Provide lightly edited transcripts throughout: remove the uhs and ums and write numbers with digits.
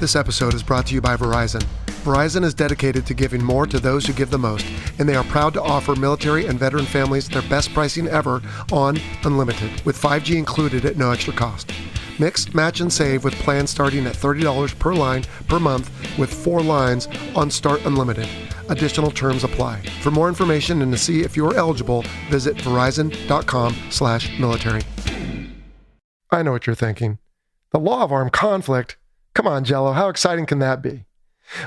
This episode is brought to you by Verizon. Verizon is dedicated to giving more to those who give the most, and they are proud to offer military and veteran families their best pricing ever on Unlimited, with 5G included at no extra cost. Mix, match, and save with plans starting at $30 per line per month with 4 lines on Start Unlimited. Additional terms apply. For more information and to see if you're eligible, visit verizon.com/military. I know what you're thinking. The law of armed conflict? Come on, Jello, how exciting can that be?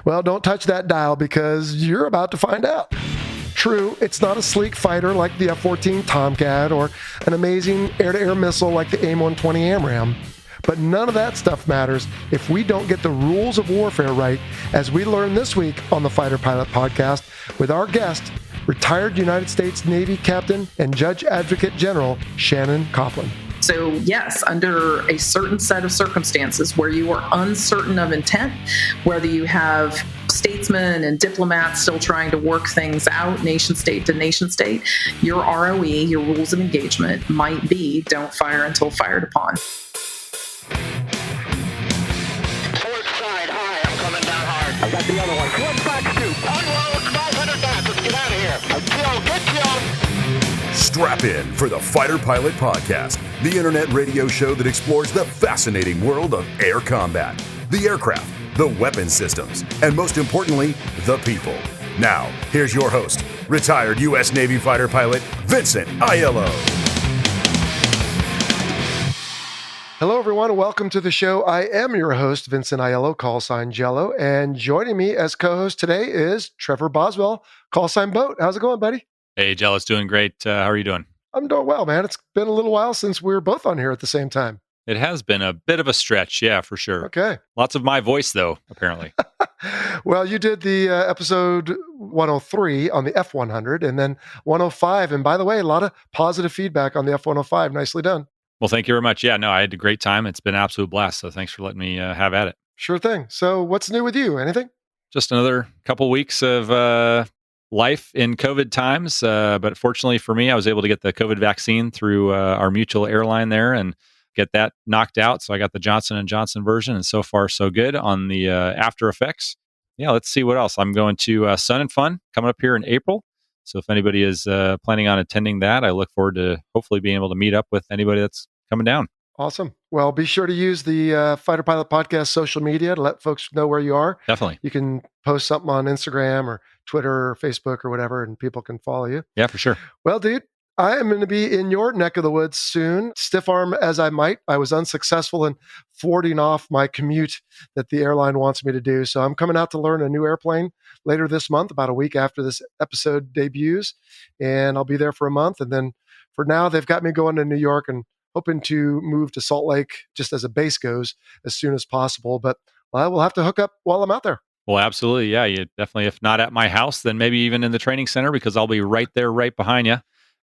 Well, don't touch that dial because you're about to find out. True, it's not a sleek fighter like the F-14 Tomcat or an amazing air-to-air missile like the AIM-120 AMRAAM. But none of that stuff matters if we don't get the rules of warfare right, as we learn this week on the Fighter Pilot Podcast with our guest, retired United States Navy Captain and Judge Advocate General Shannon Kopplin. So yes, under a certain set of circumstances where you are uncertain of intent, whether you have statesmen and diplomats still trying to work things out, nation state to nation state, your ROE, your rules of engagement might be don't fire until fired upon. Port side, hi, I'm coming down hard. I got the other one. Flip back scoop. Unload, 500 knots. Let's get out of here. Get killed. Strap in for the Fighter Pilot Podcast, the internet radio show that explores the fascinating world of air combat, the aircraft, the weapon systems, and most importantly, the people. Now, here's your host, retired U.S. Navy fighter pilot, Vincent Aiello. Hello, everyone, and welcome to the show. I am your host, Vincent Aiello, call sign Jello, and joining me as co-host today is Trevor Boswell, call sign Boat. How's it going, buddy? Hey, Jello's doing great. How are you doing? I'm doing well, man. It's been a little while since we were both on here at the same time. It has been a bit of a stretch, yeah, for sure. Okay. Lots of my voice, though, apparently. Well, you did the episode 103 on the F-100 and then 105. And by the way, a lot of positive feedback on the F-105. Nicely done. Well, thank you very much. Yeah, no, I had a great time. It's been an absolute blast. So thanks for letting me have at it. Sure thing. So what's new with you? Anything? Just another couple weeks of life in COVID times. But fortunately for me, I was able to get the COVID vaccine through our mutual airline there and get that knocked out. So I got the Johnson & Johnson version, and so far so good on the after effects. Yeah, let's see what else. I'm going to Sun and Fun coming up here in April. So if anybody is planning on attending that, I look forward to hopefully being able to meet up with anybody that's coming down. Awesome. Well, be sure to use the Fighter Pilot Podcast social media to let folks know where you are. Definitely. You can post something on Instagram or Twitter or Facebook or whatever, and people can follow you. Yeah, for sure. Well, dude, I am going to be in your neck of the woods soon. Stiff arm as I might, I was unsuccessful in thwarting off my commute that the airline wants me to do. So I'm coming out to learn a new airplane later this month, about a week after this episode debuts. And I'll be there for a month. And then for now, they've got me going to New York and hoping to move to Salt Lake just as a base goes as soon as possible. But we'll have to hook up while I'm out there. Well, absolutely. Yeah, you definitely, if not at my house, then maybe even in the training center, because I'll be right there, right behind you,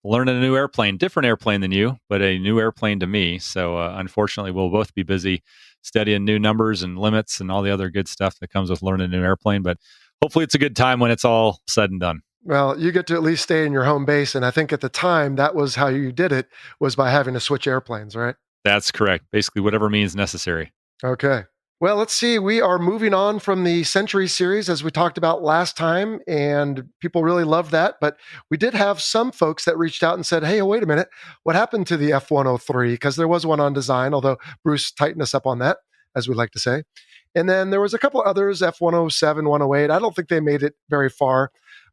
learning a new airplane, different airplane than you, but a new airplane to me. So unfortunately, we'll both be busy studying new numbers and limits and all the other good stuff that comes with learning a new airplane. But hopefully it's a good time when it's all said and done. Well, you get to at least stay in your home base. And I think at the time, that was how you did it, was by having to switch airplanes, right? That's correct. Basically, whatever means necessary. Okay. Well, let's see. We are moving on from the Century series, as we talked about last time, and people really loved that. But we did have some folks that reached out and said, hey, wait a minute, what happened to the F-103? Because there was one on design, although Bruce tightened us up on that, as we like to say. And then there was a couple others, F-107, 108. I don't think they made it very far.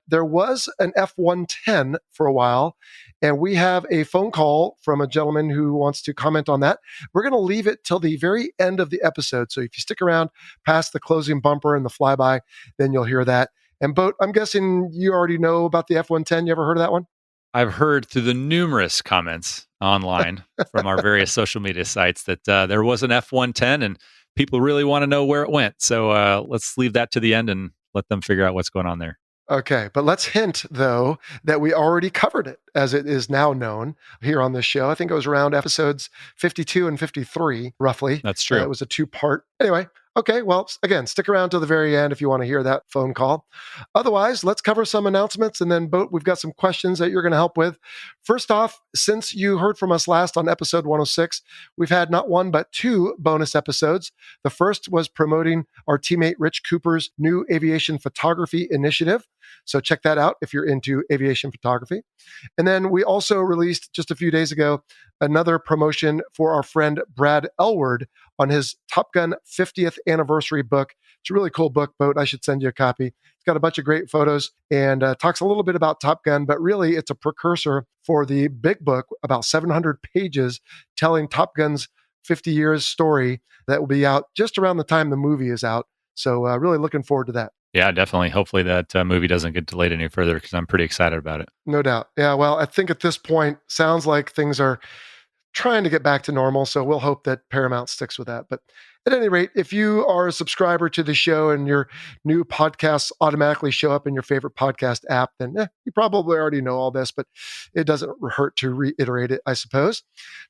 There was an F-110 for a while, and we have a phone call from a gentleman who wants to comment on that. We're going to leave it till the very end of the episode. So if you stick around past the closing bumper and the flyby, then you'll hear that. And Boat, I'm guessing you already know about the F-110. You ever heard of that one? I've heard through the numerous comments online from our various social media sites that there was an F-110 and people really want to know where it went. So let's leave that to the end and let them figure out what's going on there. Okay, but let's hint, though, that we already covered it, as it is now known here on this show. I think it was around episodes 52 and 53, roughly. That's true. It was a two-part. Anyway, Okay, well, again, stick around to the very end if you want to hear that phone call. Otherwise, let's cover some announcements and then we've got some questions that you're going to help with. First off, since you heard from us last on episode 106, we've had not one but two bonus episodes. The first was promoting our teammate Rich Cooper's new aviation photography initiative. So check that out if you're into aviation photography. And then we also released just a few days ago another promotion for our friend Brad Ellwood on his Top Gun 50th anniversary book. It's a really cool book, Boat. I should send you a copy. It's got a bunch of great photos and talks a little bit about Top Gun, but really it's a precursor for the big book, about 700 pages, telling Top Gun's 50 years story that will be out just around the time the movie is out. So really looking forward to that. Yeah, definitely. Hopefully that movie doesn't get delayed any further because I'm pretty excited about it. No doubt. Yeah, well, I think at this point, sounds like things are trying to get back to normal. So we'll hope that Paramount sticks with that. But at any rate, if you are a subscriber to the show and your new podcasts automatically show up in your favorite podcast app, then you probably already know all this, but it doesn't hurt to reiterate it, I suppose.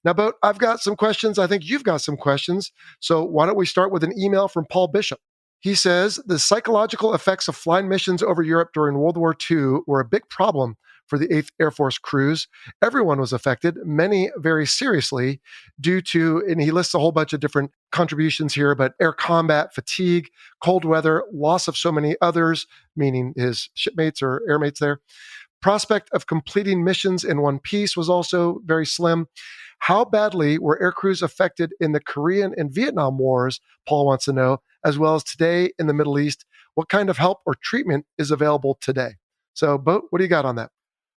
Now, Boat, I've got some questions. I think you've got some questions. So why don't we start with an email from Paul Bishop? He says, the psychological effects of flying missions over Europe during World War II were a big problem for the 8th Air Force crews. Everyone was affected, many very seriously, due to, and he lists a whole bunch of different contributions here, but air combat, fatigue, cold weather, loss of so many others, meaning his shipmates or airmates there. Prospect of completing missions in one piece was also very slim. How badly were air crews affected in the Korean and Vietnam wars, Paul wants to know, as well as today in the Middle East? What kind of help or treatment is available today? So, Boat, what do you got on that?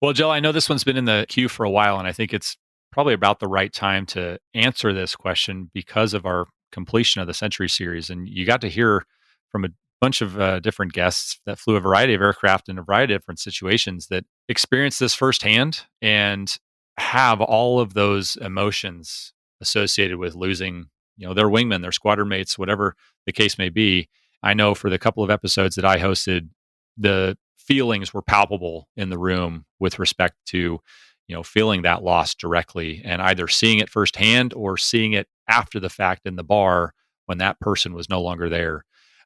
Well, Joe, I know this one's been in the queue for a while, and I think it's probably about the right time to answer this question because of our completion of the Century series. And you got to hear from a bunch of different guests that flew a variety of aircraft in a variety of different situations that experienced this firsthand and have all of those emotions associated with losing, their wingmen, their squadron mates, whatever the case may be. I know for the couple of episodes that I hosted, the feelings were palpable in the room with respect to, feeling that loss directly and either seeing it firsthand or seeing it after the fact in the bar when that person was no longer there.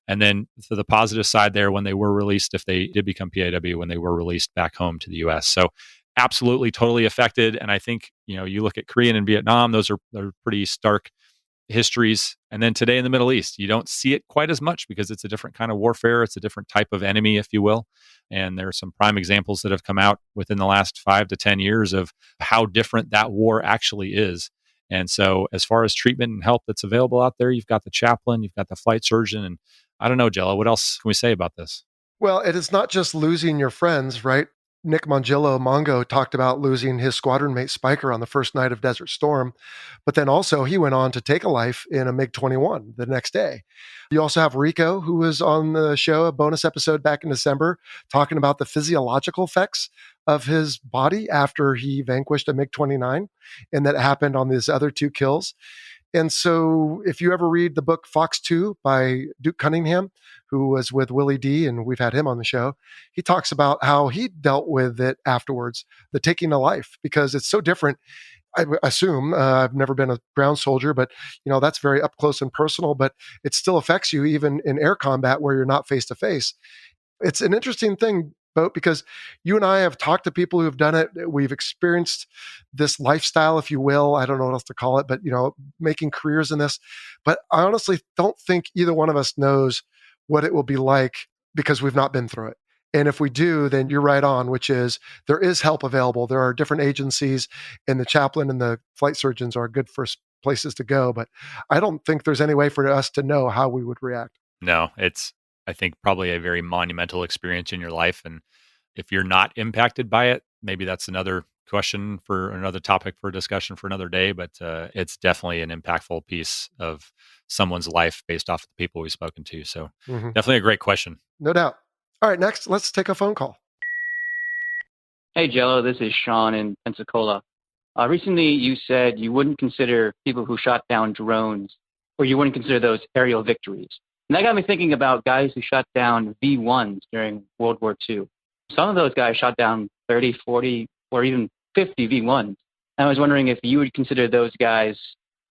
And then to the positive side there, when they were released, if they did become PAW, when they were released back home to the US. So absolutely, totally affected. And I think, you look at Korean and Vietnam, those are pretty stark histories. And then today in the Middle East, you don't see it quite as much because it's a different kind of warfare. It's a different type of enemy, if you will. And there are some prime examples that have come out within the last 5 to 10 years of how different that war actually is. And so as far as treatment and help that's available out there, you've got the chaplain, you've got the flight surgeon, and I don't know, Jello, what else can we say about this? Well, it is not just losing your friends, right? Nick Mongillo Mongo talked about losing his squadron mate Spiker on the first night of Desert Storm, but then also he went on to take a life in a MiG-21 the next day. You also have Rico, who was on the show, a bonus episode back in December, talking about the physiological effects of his body after he vanquished a MiG-29, and that happened on these other two kills. And so if you ever read the book Fox 2 by Duke Cunningham, who was with Willie D, and we've had him on the show, he talks about how he dealt with it afterwards, the taking a life, because it's so different. I assume, I've never been a ground soldier, but that's very up close and personal, but it still affects you even in air combat where you're not face to face. It's an interesting thing, Boat, because you and I have talked to people who have done it. We've experienced this lifestyle, if you will. I don't know what else to call it, but making careers in this. But I honestly don't think either one of us knows what it will be like because we've not been through it. And if we do, then you're right on, which is there is help available. There are different agencies, and the chaplain and the flight surgeons are good first places to go. But I don't think there's any way for us to know how we would react. No, it's, I think, probably a very monumental experience in your life. And if you're not impacted by it, maybe that's another question for another topic for discussion for another day. But it's definitely an impactful piece of someone's life based off of the people we've spoken to. So definitely a great question. No doubt. All right, next, let's take a phone call. Hey, Jello, this is Sean in Pensacola. Recently, you said you wouldn't consider people who shot down drones, or you wouldn't consider those aerial victories. And that got me thinking about guys who shot down V-1s during World War II. Some of those guys shot down 30, 40, or even 50 V-1s. And I was wondering if you would consider those guys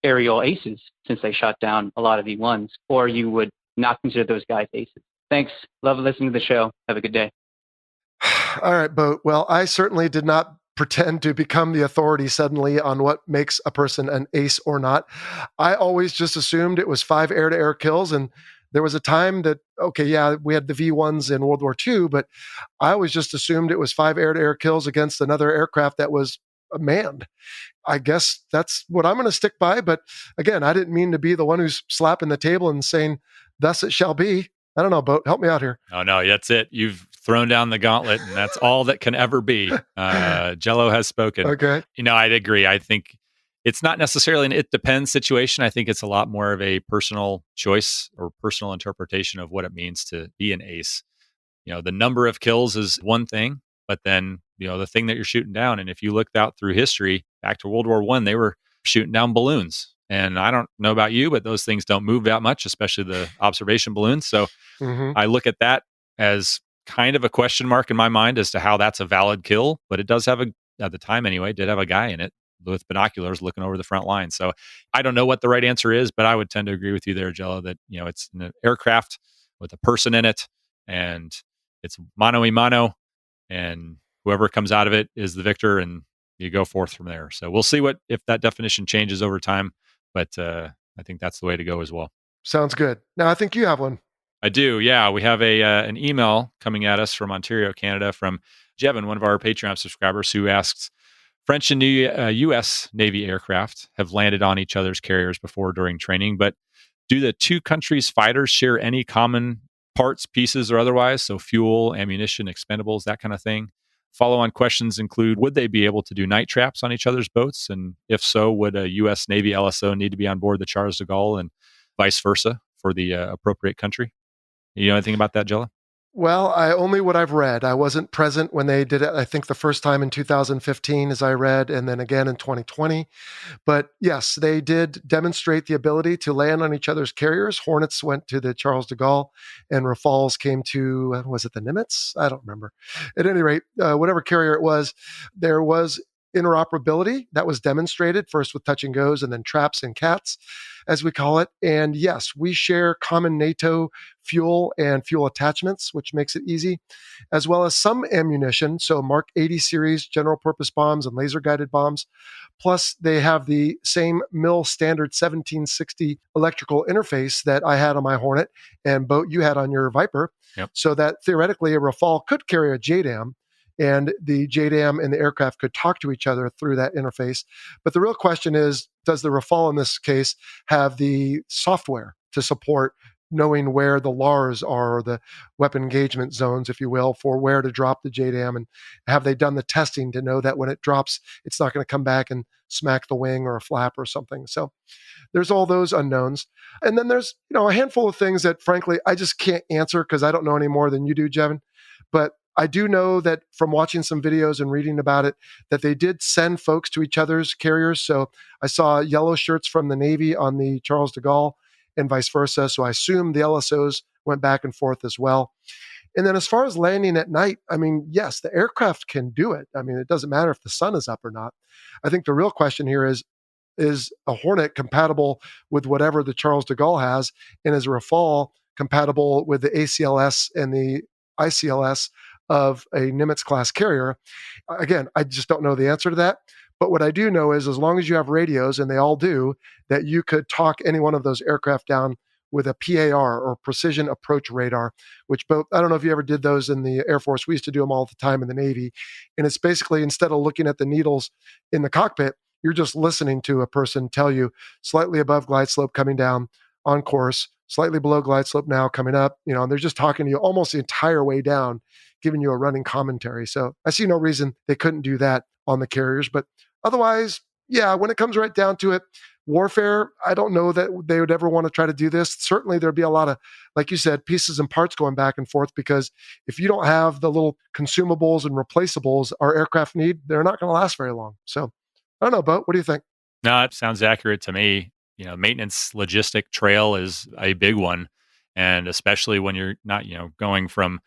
aerial aces since they shot down a lot of V-1s, or you would not consider those guys aces? Thanks. Love listening to the show. Have a good day. All right, Boat. Well, I certainly did not pretend to become the authority suddenly on what makes a person an ace or not. I always just assumed it was 5 air-to-air kills, and there was a time that, okay, yeah, we had the V-1s in World War II, but I always just assumed it was 5 air-to-air kills against another aircraft that was manned. I guess that's what I'm going to stick by. But again, I didn't mean to be the one who's slapping the table and saying, thus it shall be. I don't know, Boat. Help me out here. Oh, no, that's it. You've thrown down the gauntlet, and that's all that can ever be. Jello has spoken. Okay. I'd agree. I think it's not necessarily an it depends situation. I think it's a lot more of a personal choice or personal interpretation of what it means to be an ace. The number of kills is one thing, but then, the thing that you're shooting down. And if you looked out through history, back to World War I, they were shooting down balloons. And I don't know about you, but those things don't move that much, especially the observation balloons. So I look at that as kind of a question mark in my mind as to how that's a valid kill, but it does have at the time anyway, did have a guy in it with binoculars looking over the front line. So I don't know what the right answer is, but I would tend to agree with you there, Jello, that, it's an aircraft with a person in it and it's mano a mano, and whoever comes out of it is the victor, and you go forth from there. So we'll see if that definition changes over time, but I think that's the way to go as well. Sounds good. Now, I think you have one. I do. Yeah. We have an email coming at us from Ontario, Canada, from Jevin, one of our Patreon subscribers, who asks, French and U.S. Navy aircraft have landed on each other's carriers before during training, but do the two countries' fighters share any common parts, pieces, or otherwise? So fuel, ammunition, expendables, that kind of thing. Follow-on questions include, would they be able to do night traps on each other's boats? And if so, would a U.S. Navy LSO need to be on board the Charles de Gaulle and vice versa for the appropriate country? You know anything about that, Jello? Well, only what I've read. I wasn't present when they did it. I think the first time in 2015, as I read, and then again in 2020. But yes, they did demonstrate the ability to land on each other's carriers. Hornets went to the Charles de Gaulle, and Rafales came to, was it the Nimitz? I don't remember. At any rate, whatever carrier it was, there was interoperability that was demonstrated first with touch and goes and then traps and cats, as we call it. And yes, we share common NATO fuel and fuel attachments, which makes it easy, as well as some ammunition. So Mark 80 series general purpose bombs and laser guided bombs. Plus, they have the same mil standard 1760 electrical interface that I had on my Hornet and Boat you had on your Viper. Yep. So that theoretically a Rafale could carry a JDAM, and the JDAM and the aircraft could talk to each other through that interface. But the real question is, does the Rafale in this case have the software to support knowing where the LARs are, or the weapon engagement zones, if you will, for where to drop the JDAM? And have they done the testing to know that when it drops, it's not going to come back and smack the wing or a flap or something? So there's all those unknowns. And then there's, a handful of things that, frankly, I just can't answer because I don't know any more than you do, Jevin. But I do know that from watching some videos and reading about it, that they did send folks to each other's carriers. So I saw yellow shirts from the Navy on the Charles de Gaulle and vice versa. So I assume the LSOs went back and forth as well. And then as far as landing at night, yes, the aircraft can do it. It doesn't matter if the sun is up or not. I think the real question here is a Hornet compatible with whatever the Charles de Gaulle has? And is a Rafale compatible with the ACLS and the ICLS of a Nimitz class carrier? Again, I just don't know the answer to that. But what I do know is, as long as you have radios, and they all do, that you could talk any one of those aircraft down with a PAR, or precision approach radar, which both, I don't know if you ever did those in the Air Force. We used to do them all the time in the Navy. And it's basically, instead of looking at the needles in the cockpit, you're just listening to a person tell you slightly above glide slope coming down on course, slightly below glide slope now coming up, and they're just talking to you almost the entire way down, giving you a running commentary. So I see no reason they couldn't do that on the carriers. But otherwise, yeah, when it comes right down to it, warfare, I don't know that they would ever want to try to do this. Certainly there'd be a lot of, like you said, pieces and parts going back and forth, because if you don't have the little consumables and replaceables our aircraft need, they're not going to last very long. So I don't know, Bo, what do you think? No, it sounds accurate to me. Maintenance logistic trail is a big one. And especially when you're not, going from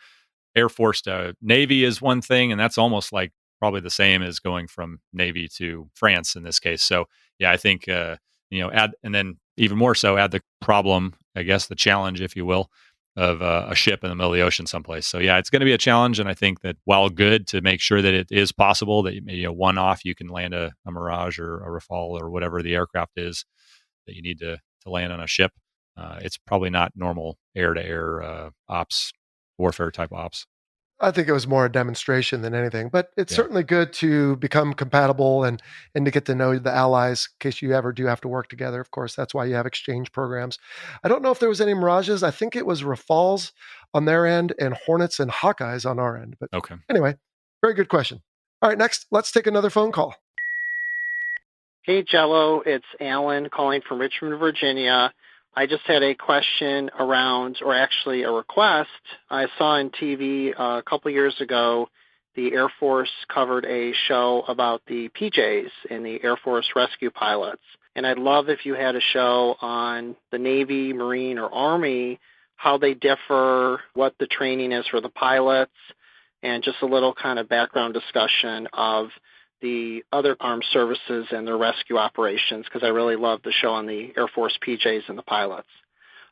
Air Force to Navy is one thing. And that's almost like probably the same as going from Navy to France in this case. So yeah, I think, add, and then even more so, add the problem, I guess, the challenge, if you will, of a ship in the middle of the ocean someplace. So yeah, it's going to be a challenge, and I think that while good to make sure that it is possible that one off you can land a Mirage or a Rafale or whatever the aircraft is that you need to land on a ship. It's probably not normal air to air ops, warfare type ops. I think it was more a demonstration than anything, but it's Yeah. certainly good to become compatible and to get to know the allies in case you ever do have to work together. Of course, that's why you have exchange programs. I don't know if there was any Mirages. I think it was Rafales on their end and Hornets and Hawkeyes on our end. But Okay. anyway, very good question. All right, next, let's take another phone call. Hey, Jello, it's Alan calling from Richmond, Virginia. I just had a question around, or actually a request. I saw on TV a couple years ago, the Air Force covered a show about the PJs and the Air Force rescue pilots. And I'd love if you had a show on the Navy, Marine, or Army, how they differ, what the training is for the pilots, and just a little kind of background discussion of the other armed services and their rescue operations, because I really love the show on the Air Force PJs and the pilots.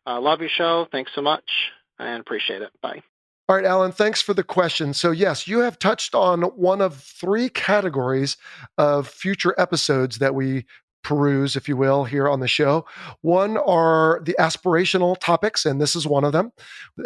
Love your show. Thanks so much, and appreciate it. Bye. All right, Alan, thanks for the question. So, yes, you have touched on one of three categories of future episodes that we peruse, if you will, here on the show. One are the aspirational topics, and this is one of them.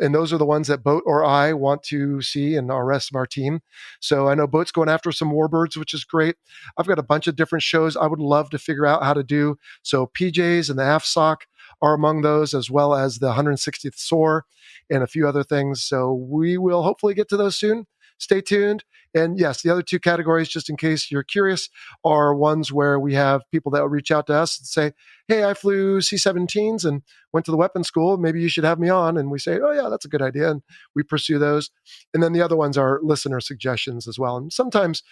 And those are the ones that Boat or I want to see and our rest of our team. So I know Boat's going after some warbirds, which is great. I've got a bunch of different shows I would love to figure out how to do. So PJs and the AFSOC are among those, as well as the 160th SOAR and a few other things. So we will hopefully get to those soon. Stay tuned. And yes, the other two categories, just in case you're curious, are ones where we have people that will reach out to us and say, hey, I flew C-17s and went to the weapons school. Maybe you should have me on. And we say, oh, yeah, that's a good idea. And we pursue those. And then the other ones are listener suggestions as well. And sometimes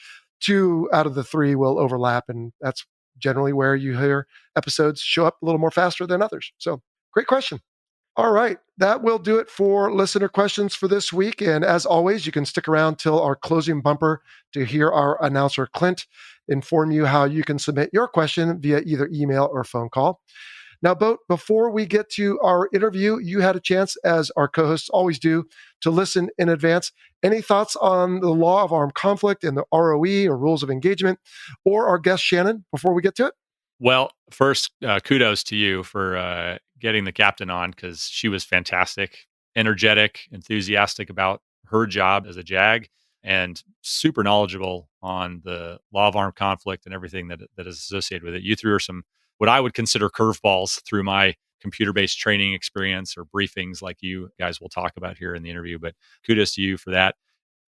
2 out of the 3 will overlap. And that's generally where you hear episodes show up a little more faster than others. So great question. All right, that will do it for listener questions for this week. And as always, you can stick around till our closing bumper to hear our announcer, Clint, inform you how you can submit your question via either email or phone call. Now, Boat, before we get to our interview, you had a chance, as our co-hosts always do, to listen in advance. Any thoughts on the law of armed conflict and the ROE or rules of engagement, or our guest, Shannon, before we get to it? Well, first, kudos to you for getting the captain on, because she was fantastic, energetic, enthusiastic about her job as a JAG, and super knowledgeable on the law of armed conflict and everything that is associated with it. You threw her some, what I would consider curveballs through my computer-based training experience or briefings like you guys will talk about here in the interview, but kudos to you for that.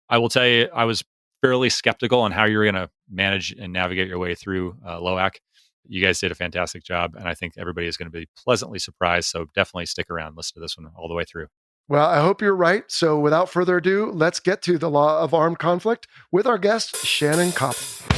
I will tell you, I was fairly skeptical on how you're going to manage and navigate your way through LOAC. You guys did a fantastic job, and I think everybody is going to be pleasantly surprised. So definitely stick around. Listen to this one all the way through. Well, I hope you're right. So without further ado, let's get to the law of armed conflict with our guest, Shannon Kopplin.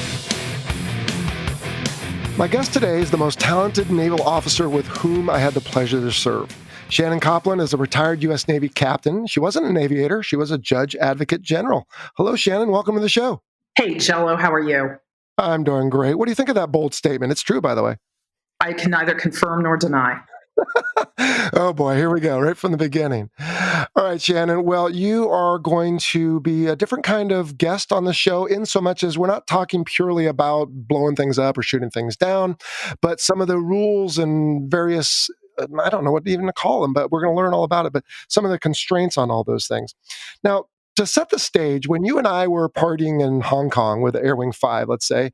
My guest today is the most talented naval officer with whom I had the pleasure to serve. Shannon Kopplin is a retired U.S. Navy captain. She wasn't an aviator. She was a judge advocate general. Hello, Shannon. Welcome to the show. Hey, Jello, how are you? I'm doing great. What do you think of that bold statement? It's true, by the way. I can neither confirm nor deny. Oh boy, here we go, right from the beginning. All right, Shannon. Well, you are going to be a different kind of guest on the show, in so much as we're not talking purely about blowing things up or shooting things down, but some of the rules and various, I don't know what even to call them, but we're going to learn all about it, but some of the constraints on all those things. Now, to set the stage, when you and I were partying in Hong Kong with Air Wing 5, let's say,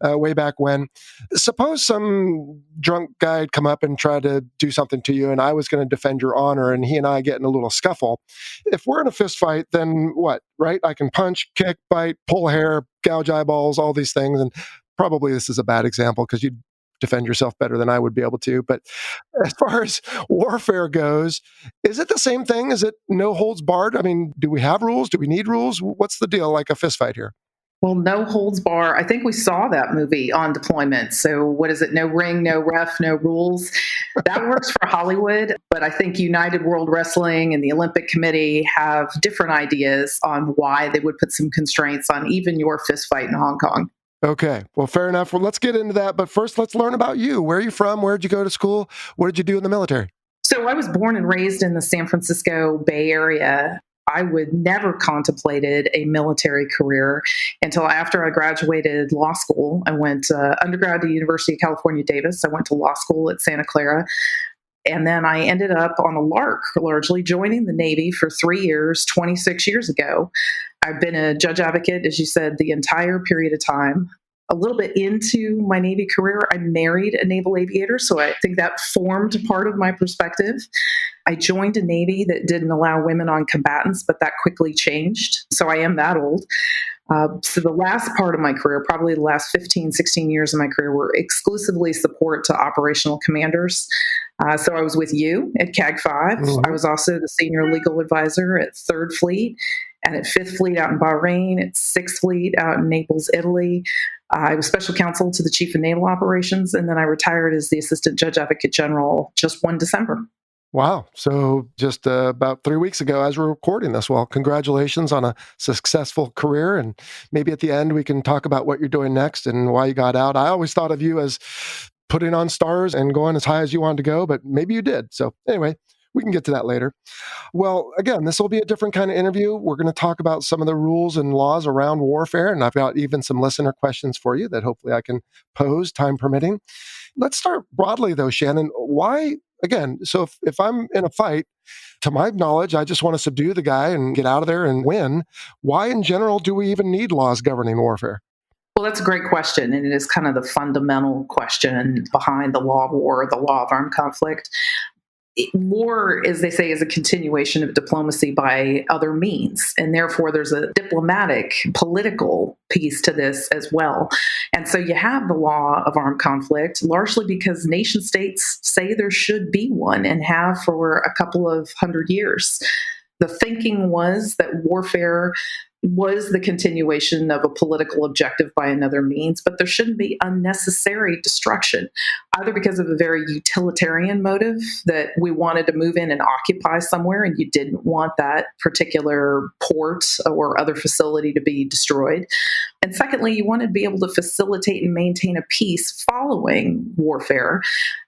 way back when, suppose some drunk guy had come up and tried to do something to you, and I was going to defend your honor, and he and I get in a little scuffle. If we're in a fist fight, then what, right? I can punch, kick, bite, pull hair, gouge eyeballs, all these things, and probably this is a bad example because you'd defend yourself better than I would be able to. But as far as warfare goes, is it the same thing? Is it no holds barred? I mean, do we have rules? Do we need rules? What's the deal like a fist fight here? Well, no holds bar. I think we saw that movie on deployment. So what is it? No ring, no ref, no rules. That works for Hollywood. But I think United World Wrestling and the Olympic Committee have different ideas on why they would put some constraints on even your fist fight in Hong Kong. Okay. Well, fair enough. Well, let's get into that. But first, let's learn about you. Where are you from? Where did you go to school? What did you do in the military? So I was born and raised in the San Francisco Bay Area. I would never contemplated a military career until after I graduated law school. I went undergrad to the University of California, Davis. I went to law school at Santa Clara. And then I ended up on a lark, largely joining the Navy for 3 years, 26 years ago. I've been a judge advocate, as you said, the entire period of time. A little bit into my Navy career, I married a naval aviator, so I think that formed part of my perspective. I joined a Navy that didn't allow women on combatants, but that quickly changed. So I am that old. So the last part of my career, probably the last 15, 16 years of my career, were exclusively support to operational commanders. So I was with you at CAG 5. I was also the senior legal advisor at 3rd Fleet and at 5th Fleet out in Bahrain, at 6th Fleet out in Naples, Italy. I was special counsel to the chief of naval operations, and then I retired as the assistant judge advocate general just one December. Wow. So just about 3 weeks ago, as we're recording this, well, congratulations on a successful career. And maybe at the end, we can talk about what you're doing next and why you got out. I always thought of you as putting on stars and going as high as you wanted to go, but maybe you did. So anyway, we can get to that later. Well, again, this will be a different kind of interview. We're going to talk about some of the rules and laws around warfare. And I've got even some listener questions for you that hopefully I can pose, time permitting. Let's start broadly, though, Shannon. Why, again, so if I'm in a fight, to my knowledge, I just want to subdue the guy and get out of there and win. Why, in general, do we even need laws governing warfare? Well, that's a great question, and it is kind of the fundamental question behind the law of war, the law of armed conflict. War, as they say, is a continuation of diplomacy by other means. And therefore, there's a diplomatic, political piece to this as well. And so you have the law of armed conflict, largely because nation states say there should be one and have for a couple of 100 years. The thinking was that warfare was the continuation of a political objective by another means, but there shouldn't be unnecessary destruction, either because of a very utilitarian motive that we wanted to move in and occupy somewhere and you didn't want that particular port or other facility to be destroyed. And secondly, you wanted to be able to facilitate and maintain a peace following warfare.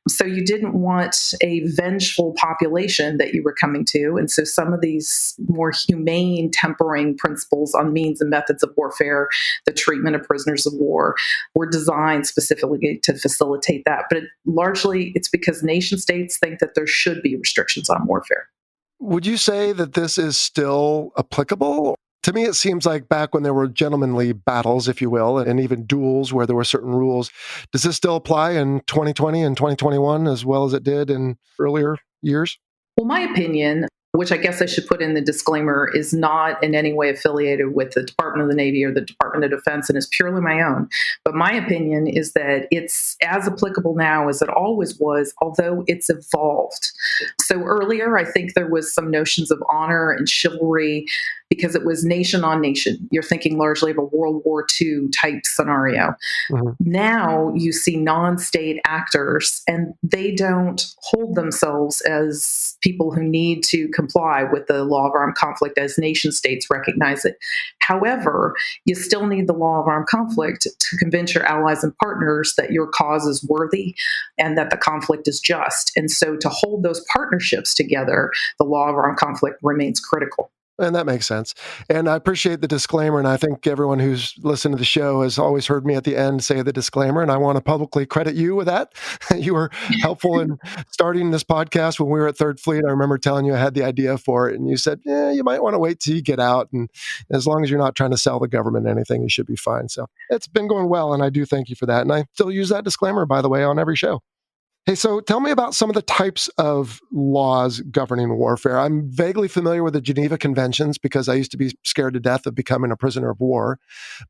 So you didn't want a vengeful population that you were coming to. And so some of these more humane tempering principles on means and methods of warfare, the treatment of prisoners of war, were designed specifically to facilitate that. But largely it's because nation states think that there should be restrictions on warfare. Would you say that this is still applicable? To me, it seems like back when there were gentlemanly battles, if you will, and even duels where there were certain rules. Does this still apply in 2020 and 2021 as well as it did in earlier years? Well, my opinion, which I guess I should put in the disclaimer, is not in any way affiliated with the Department of the Navy or the Department of Defense and is purely my own. But my opinion is that it's as applicable now as it always was, although it's evolved. So earlier, I think there was some notions of honor and chivalry because it was nation on nation. You're thinking largely of a World War II type scenario. Mm-hmm. Now you see non-state actors, and they don't hold themselves as people who need to comply with the law of armed conflict as nation states recognize it. However, you still need the law of armed conflict to convince your allies and partners that your cause is worthy and that the conflict is just. And so to hold those partnerships together, the law of armed conflict remains critical. And that makes sense. And I appreciate the disclaimer. And I think everyone who's listened to the show has always heard me at the end say the disclaimer. And I want to publicly credit you with that. You were helpful in starting this podcast when we were at 3rd Fleet. I remember telling you I had the idea for it. And you said, you might want to wait till you get out. And as long as you're not trying to sell the government anything, you should be fine. So it's been going well. And I do thank you for that. And I still use that disclaimer, by the way, on every show. Hey, so tell me about some of the types of laws governing warfare. I'm vaguely familiar with the Geneva Conventions because I used to be scared to death of becoming a prisoner of war,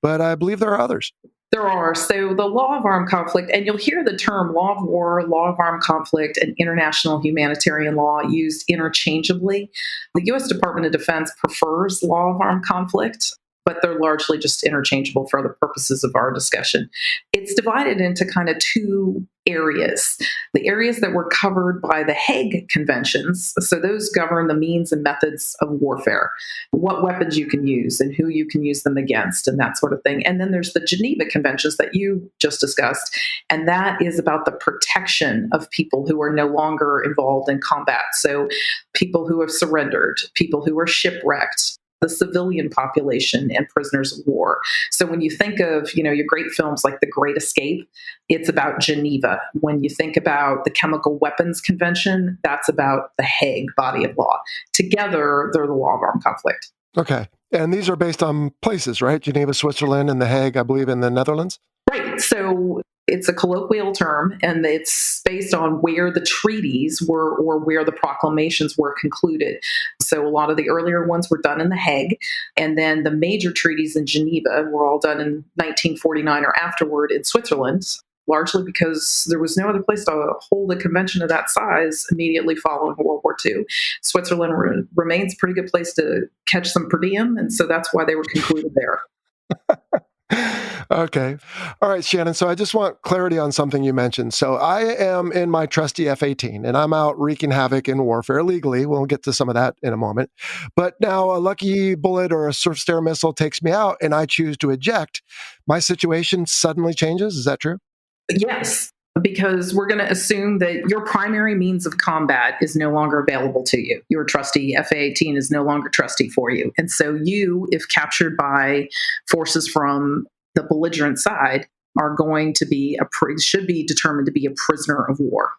but I believe there are others. There are. So the law of armed conflict, and you'll hear the term law of war, law of armed conflict, and international humanitarian law used interchangeably. The U.S. Department of Defense prefers law of armed conflict, but they're largely just interchangeable for the purposes of our discussion. It's divided into kind of two areas. The areas that were covered by the Hague Conventions, so those govern the means and methods of warfare, what weapons you can use and who you can use them against, and that sort of thing. And then there's the Geneva Conventions that you just discussed, and that is about the protection of people who are no longer involved in combat. So people who have surrendered, people who are shipwrecked, the civilian population, and prisoners of war. So when you think of, your great films like The Great Escape, it's about Geneva. When you think about the Chemical Weapons Convention, that's about the Hague body of law. Together, they're the law of armed conflict. Okay. And these are based on places, right? Geneva, Switzerland, and The Hague, I believe, in the Netherlands? Right. So it's a colloquial term, and it's based on where the treaties were or where the proclamations were concluded. So a lot of the earlier ones were done in The Hague, and then the major treaties in Geneva were all done in 1949 or afterward in Switzerland, largely because there was no other place to hold a convention of that size immediately following World War II. Switzerland remains a pretty good place to catch some per diem, and so that's why they were concluded there. Okay. All right, Shannon. So I just want clarity on something you mentioned. So I am in my trusty F-18 and I'm out wreaking havoc in warfare legally. We'll get to some of that in a moment. But now a lucky bullet or a surface air missile takes me out and I choose to eject. My situation suddenly changes. Is that true? Yes, because we're going to assume that your primary means of combat is no longer available to you. Your trusty F-18 is no longer trusty for you. And so you, if captured by forces from the belligerent side, are going to be should be determined to be a prisoner of war.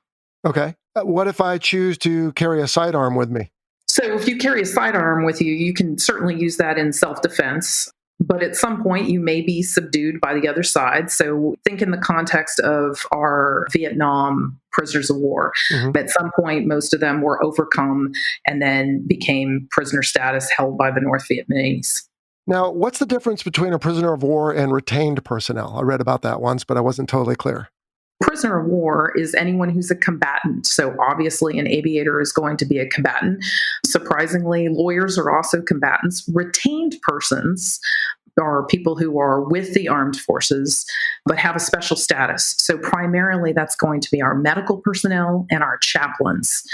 Okay. What if I choose to carry a sidearm with me? So if you carry a sidearm with you, you can certainly use that in self-defense. But at some point, you may be subdued by the other side. So think in the context of our Vietnam prisoners of war. Mm-hmm. At some point, most of them were overcome and then became prisoner status held by the North Vietnamese. Now, what's the difference between a prisoner of war and retained personnel? I read about that once, but I wasn't totally clear. Prisoner of war is anyone who's a combatant. So obviously an aviator is going to be a combatant. Surprisingly, lawyers are also combatants. Retained persons are people who are with the armed forces but have a special status. So primarily that's going to be our medical personnel and our chaplains.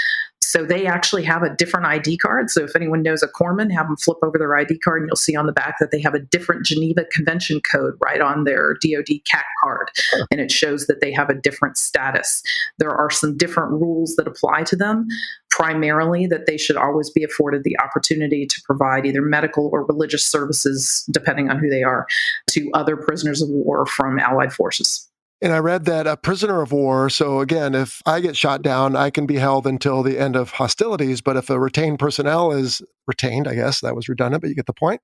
So they actually have a different ID card. So if anyone knows a corpsman, have them flip over their ID card and you'll see on the back that they have a different Geneva Convention code right on their DoD CAC card. And it shows that they have a different status. There are some different rules that apply to them, primarily that they should always be afforded the opportunity to provide either medical or religious services, depending on who they are, to other prisoners of war from Allied forces. And I read that a prisoner of war, so again, if I get shot down, I can be held until the end of hostilities. But if a retained personnel is retained, I guess that was redundant, but you get the point.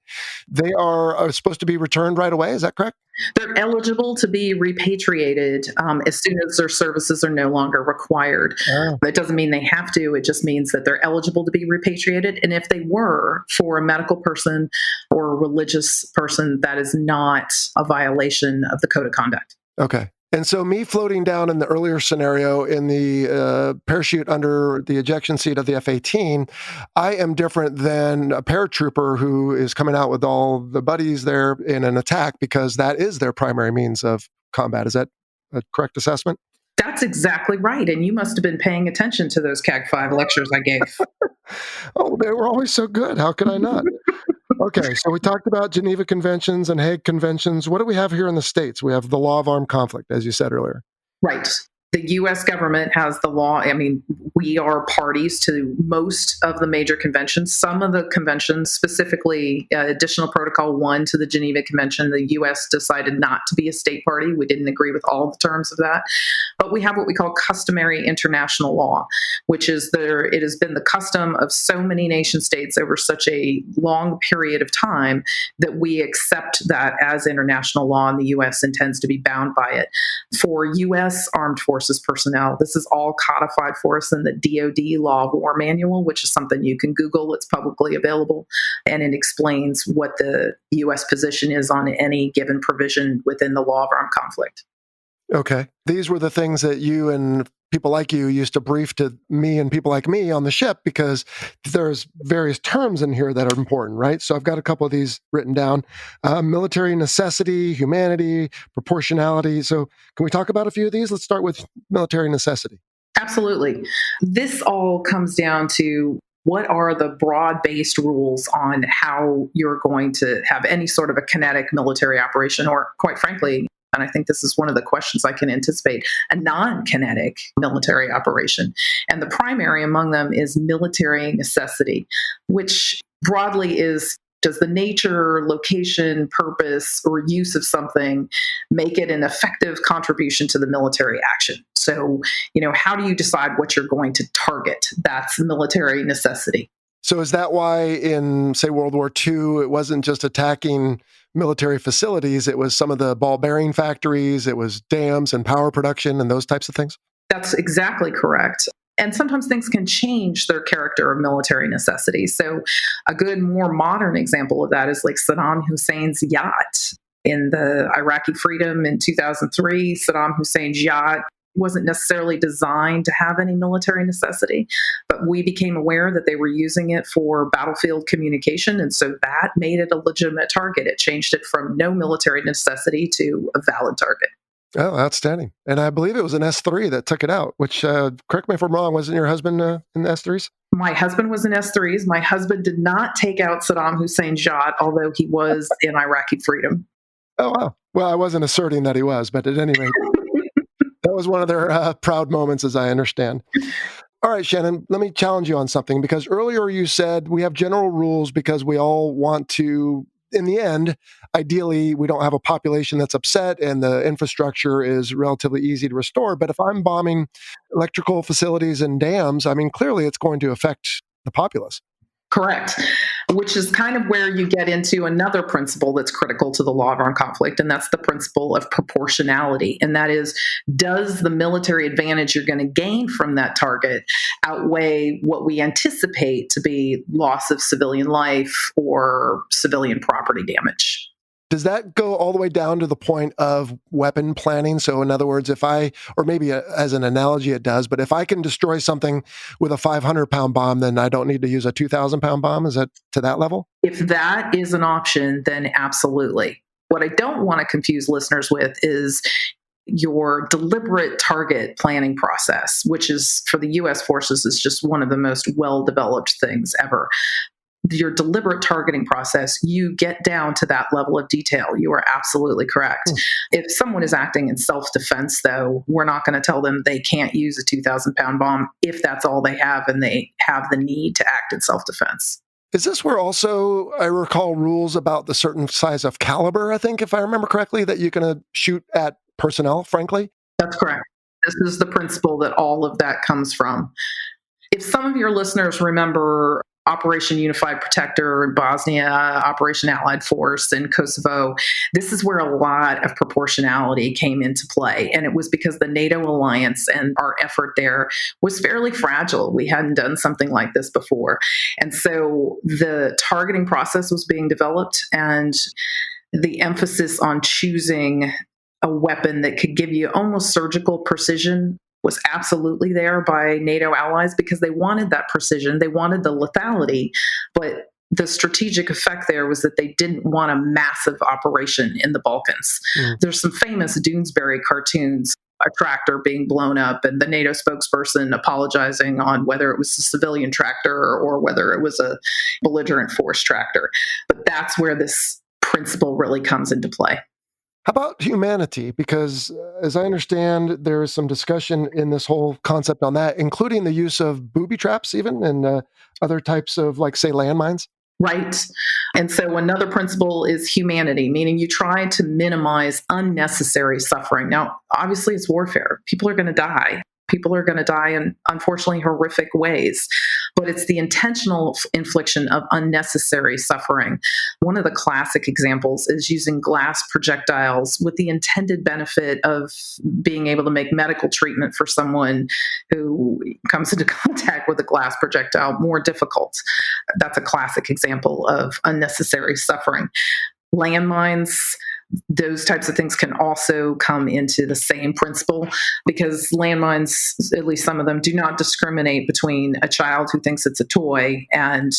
They are supposed to be returned right away. Is that correct? They're eligible to be repatriated as soon as their services are no longer required. Oh. That doesn't mean they have to. It just means that they're eligible to be repatriated. And if they were for a medical person or a religious person, that is not a violation of the code of conduct. Okay. And so me floating down in the earlier scenario in the parachute under the ejection seat of the F-18, I am different than a paratrooper who is coming out with all the buddies there in an attack because that is their primary means of combat. Is that a correct assessment? That's exactly right. And you must have been paying attention to those CAG 5 lectures I gave. Oh, they were always so good. How could I not? Okay, so we talked about Geneva Conventions and Hague Conventions. What do we have here in the States? We have the law of armed conflict, as you said earlier. Right. The U.S. government has the law. I mean, we are parties to most of the major conventions. Some of the conventions, specifically Additional Protocol 1 to the Geneva Convention, the U.S. decided not to be a state party. We didn't agree with all the terms of that. But we have what we call Customary International Law, which is it has been the custom of so many nation states over such a long period of time that we accept that as international law, and the U.S. intends to be bound by it. For U.S. armed forces personnel, this is all codified for us in the DoD Law of War Manual, which is something you can Google. It's publicly available, and it explains what the U.S. position is on any given provision within the law of armed conflict. Okay. These were the things that you and people like you used to brief to me and people like me on the ship, because there's various terms in here that are important, right? So I've got a couple of these written down. Military necessity, humanity, proportionality. So can we talk about a few of these? Let's start with military necessity. Absolutely. This all comes down to what are the broad-based rules on how you're going to have any sort of a kinetic military operation, or quite frankly, and I think this is one of the questions I can anticipate, a non-kinetic military operation. And the primary among them is military necessity, which broadly is, does the nature, location, purpose, or use of something make it an effective contribution to the military action? So, how do you decide what you're going to target? That's military necessity. So is that why in, say, World War II, it wasn't just attacking military facilities, it was some of the ball bearing factories, it was dams and power production and those types of things? That's exactly correct. And sometimes things can change their character of military necessity. So a good, more modern example of that is like Saddam Hussein's yacht. In the Iraqi freedom in 2003, Saddam Hussein's yacht wasn't necessarily designed to have any military necessity, but we became aware that they were using it for battlefield communication. And so that made it a legitimate target. It changed it from no military necessity to a valid target. Oh, outstanding. And I believe it was an S3 that took it out, which, correct me if I'm wrong, wasn't your husband in the S3s? My husband was in S3s. My husband did not take out Saddam Hussein's yacht, although he was in Iraqi freedom. Oh, wow. Well, I wasn't asserting that he was, but at any rate, that was one of their proud moments, as I understand. All right, Shannon, let me challenge you on something, because earlier you said we have general rules because we all want to, in the end, ideally, we don't have a population that's upset and the infrastructure is relatively easy to restore. But if I'm bombing electrical facilities and dams, I mean, clearly it's going to affect the populace. Correct. Which is kind of where you get into another principle that's critical to the law of armed conflict, and that's the principle of proportionality. And that is, does the military advantage you're going to gain from that target outweigh what we anticipate to be loss of civilian life or civilian property damage? Does that go all the way down to the point of weapon planning? So in other words, if I, or maybe as an analogy it does, but if I can destroy something with a 500-pound bomb, then I don't need to use a 2,000-pound bomb? Is that to that level? If that is an option, then absolutely. What I don't want to confuse listeners with is your deliberate target planning process, which is, for the U.S. forces, is just one of the most well-developed things ever. Your deliberate targeting process, you get down to that level of detail. You are absolutely correct. If someone is acting in self-defense, though, we're not going to tell them they can't use a 2,000-pound bomb if that's all they have and they have the need to act in self-defense. Is this where also I recall rules about the certain size of caliber, I think, if I remember correctly, that you can shoot at personnel, frankly? That's correct. This is the principle that all of that comes from. If some of your listeners remember Operation Unified Protector in Bosnia, Operation Allied Force in Kosovo, this is where a lot of proportionality came into play. And it was because the NATO alliance and our effort there was fairly fragile. We hadn't done something like this before. And so the targeting process was being developed, and the emphasis on choosing a weapon that could give you almost surgical precision was absolutely there by NATO allies, because they wanted that precision, they wanted the lethality, but the strategic effect there was that they didn't want a massive operation in the Balkans. There's some famous Doonesbury cartoons, a tractor being blown up and the NATO spokesperson apologizing on whether it was a civilian tractor or whether it was a belligerent force tractor. But that's where this principle really comes into play. How about humanity? Because as I understand, there is some discussion in this whole concept on that, including the use of booby traps even, and other types of, like, say, landmines. Right. And so another principle is humanity, meaning you try to minimize unnecessary suffering. Now, obviously, it's warfare. People are going to die. People are going to die in, unfortunately, horrific ways. But it's the intentional infliction of unnecessary suffering. One of the classic examples is using glass projectiles with the intended benefit of being able to make medical treatment for someone who comes into contact with a glass projectile more difficult. That's a classic example of unnecessary suffering. Landmines, those types of things can also come into the same principle, because landmines, at least some of them, do not discriminate between a child who thinks it's a toy and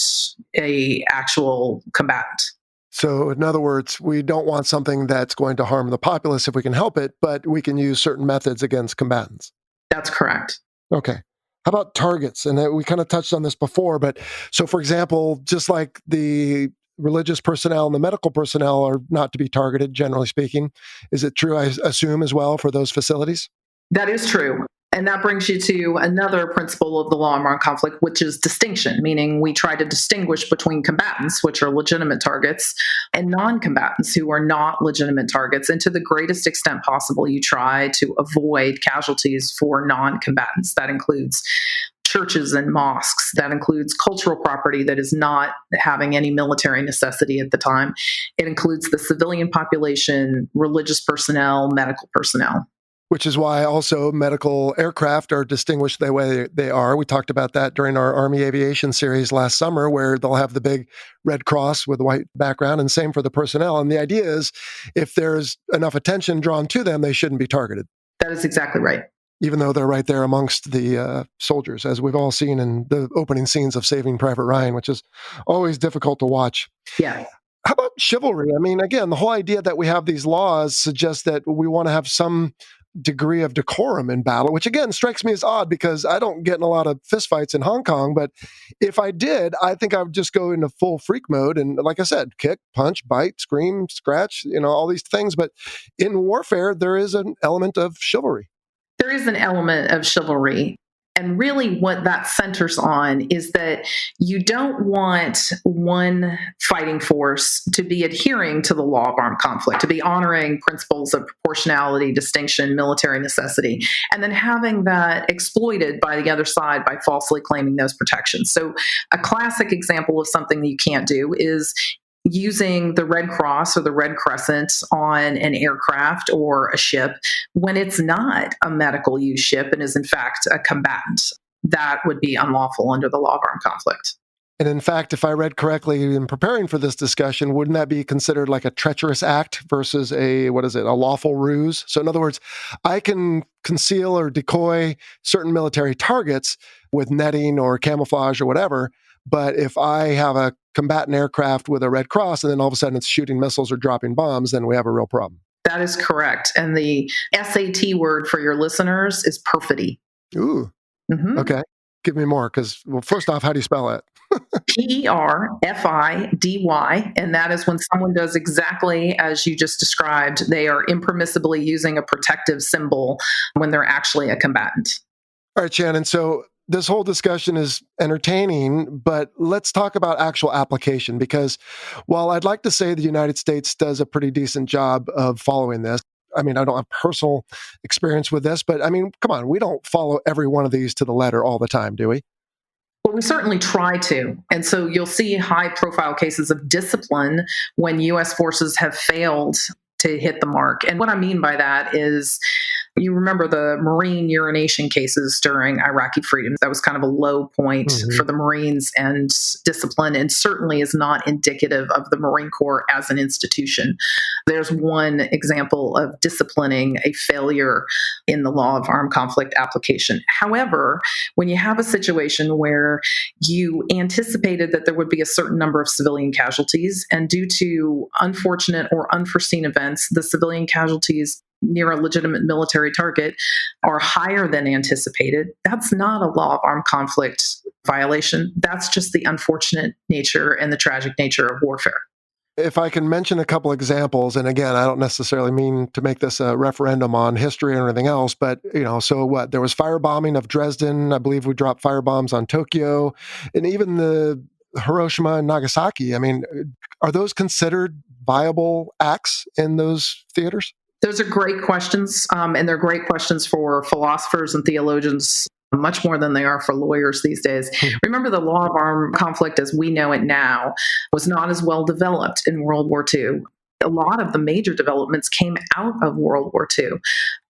a actual combatant. So, in other words, we don't want something that's going to harm the populace if we can help it, but we can use certain methods against combatants. That's correct. Okay. How about targets? And we kind of touched on this before, but so for example, just like the religious personnel and the medical personnel are not to be targeted, generally speaking, is it true, I assume, as well for those facilities? That is true. And that brings you to another principle of the law of armed conflict, which is distinction, meaning we try to distinguish between combatants, which are legitimate targets, and non-combatants who are not legitimate targets. And to the greatest extent possible, you try to avoid casualties for non-combatants. That includes churches and mosques. That includes cultural property that is not having any military necessity at the time. It includes the civilian population, religious personnel, medical personnel. Which is why also medical aircraft are distinguished the way they are. We talked about that during our Army Aviation series last summer, where they'll have the big red cross with a white background, and same for the personnel. And the idea is if there's enough attention drawn to them, they shouldn't be targeted. That is exactly right. Even though they're right there amongst the soldiers, as we've all seen in the opening scenes of Saving Private Ryan, which is always difficult to watch. Yeah. How about chivalry? I mean, again, the whole idea that we have these laws suggests that we want to have some degree of decorum in battle, which again strikes me as odd because I don't get in a lot of fistfights in Hong Kong. But if I did, I think I would just go into full freak mode. And like I said, kick, punch, bite, scream, scratch, all these things. But in warfare, there is an element of chivalry. There is an element of chivalry. And really what that centers on is that you don't want one fighting force to be adhering to the law of armed conflict, to be honoring principles of proportionality, distinction, military necessity, and then having that exploited by the other side by falsely claiming those protections. So a classic example of something that you can't do is using the Red Cross or the Red Crescent on an aircraft or a ship when it's not a medical use ship and is in fact a combatant. That would be unlawful under the law of armed conflict. And in fact, if I read correctly in preparing for this discussion, wouldn't that be considered like a treacherous act versus a lawful ruse? So in other words, I can conceal or decoy certain military targets with netting or camouflage or whatever. But if I have a combatant aircraft with a Red Cross and then all of a sudden it's shooting missiles or dropping bombs, then we have a real problem. That is correct. And the SAT word for your listeners is perfidy. Ooh. Mm-hmm. Okay. Give me more, because, well, first off, how do you spell it? PERFIDY. And that is when someone does exactly as you just described. They are impermissibly using a protective symbol when they're actually a combatant. All right, Shannon. So this whole discussion is entertaining, but let's talk about actual application, because while I'd like to say the United States does a pretty decent job of following this, I mean, I don't have personal experience with this, but I mean, come on, we don't follow every one of these to the letter all the time, do we? Well, we certainly try to. And so you'll see high profile cases of discipline when U.S. forces have failed to hit the mark. And what I mean by that is, you remember the Marine urination cases during Iraqi freedom. That was kind of a low point for the Marines and discipline, and certainly is not indicative of the Marine Corps as an institution. There's one example of disciplining a failure in the law of armed conflict application. However, when you have a situation where you anticipated that there would be a certain number of civilian casualties, and due to unfortunate or unforeseen events, the civilian casualties near a legitimate military target are higher than anticipated, that's not a law of armed conflict violation. That's just the unfortunate nature and the tragic nature of warfare. If I can mention a couple examples, and again, I don't necessarily mean to make this a referendum on history or anything else, but, so what? There was firebombing of Dresden. I believe we dropped firebombs on Tokyo, and even the Hiroshima and Nagasaki. I mean, are those considered viable acts in those theaters? Those are great questions, and they're great questions for philosophers and theologians much more than they are for lawyers these days. Remember, the law of armed conflict as we know it now was not as well developed in World War II. A lot of the major developments came out of World War II.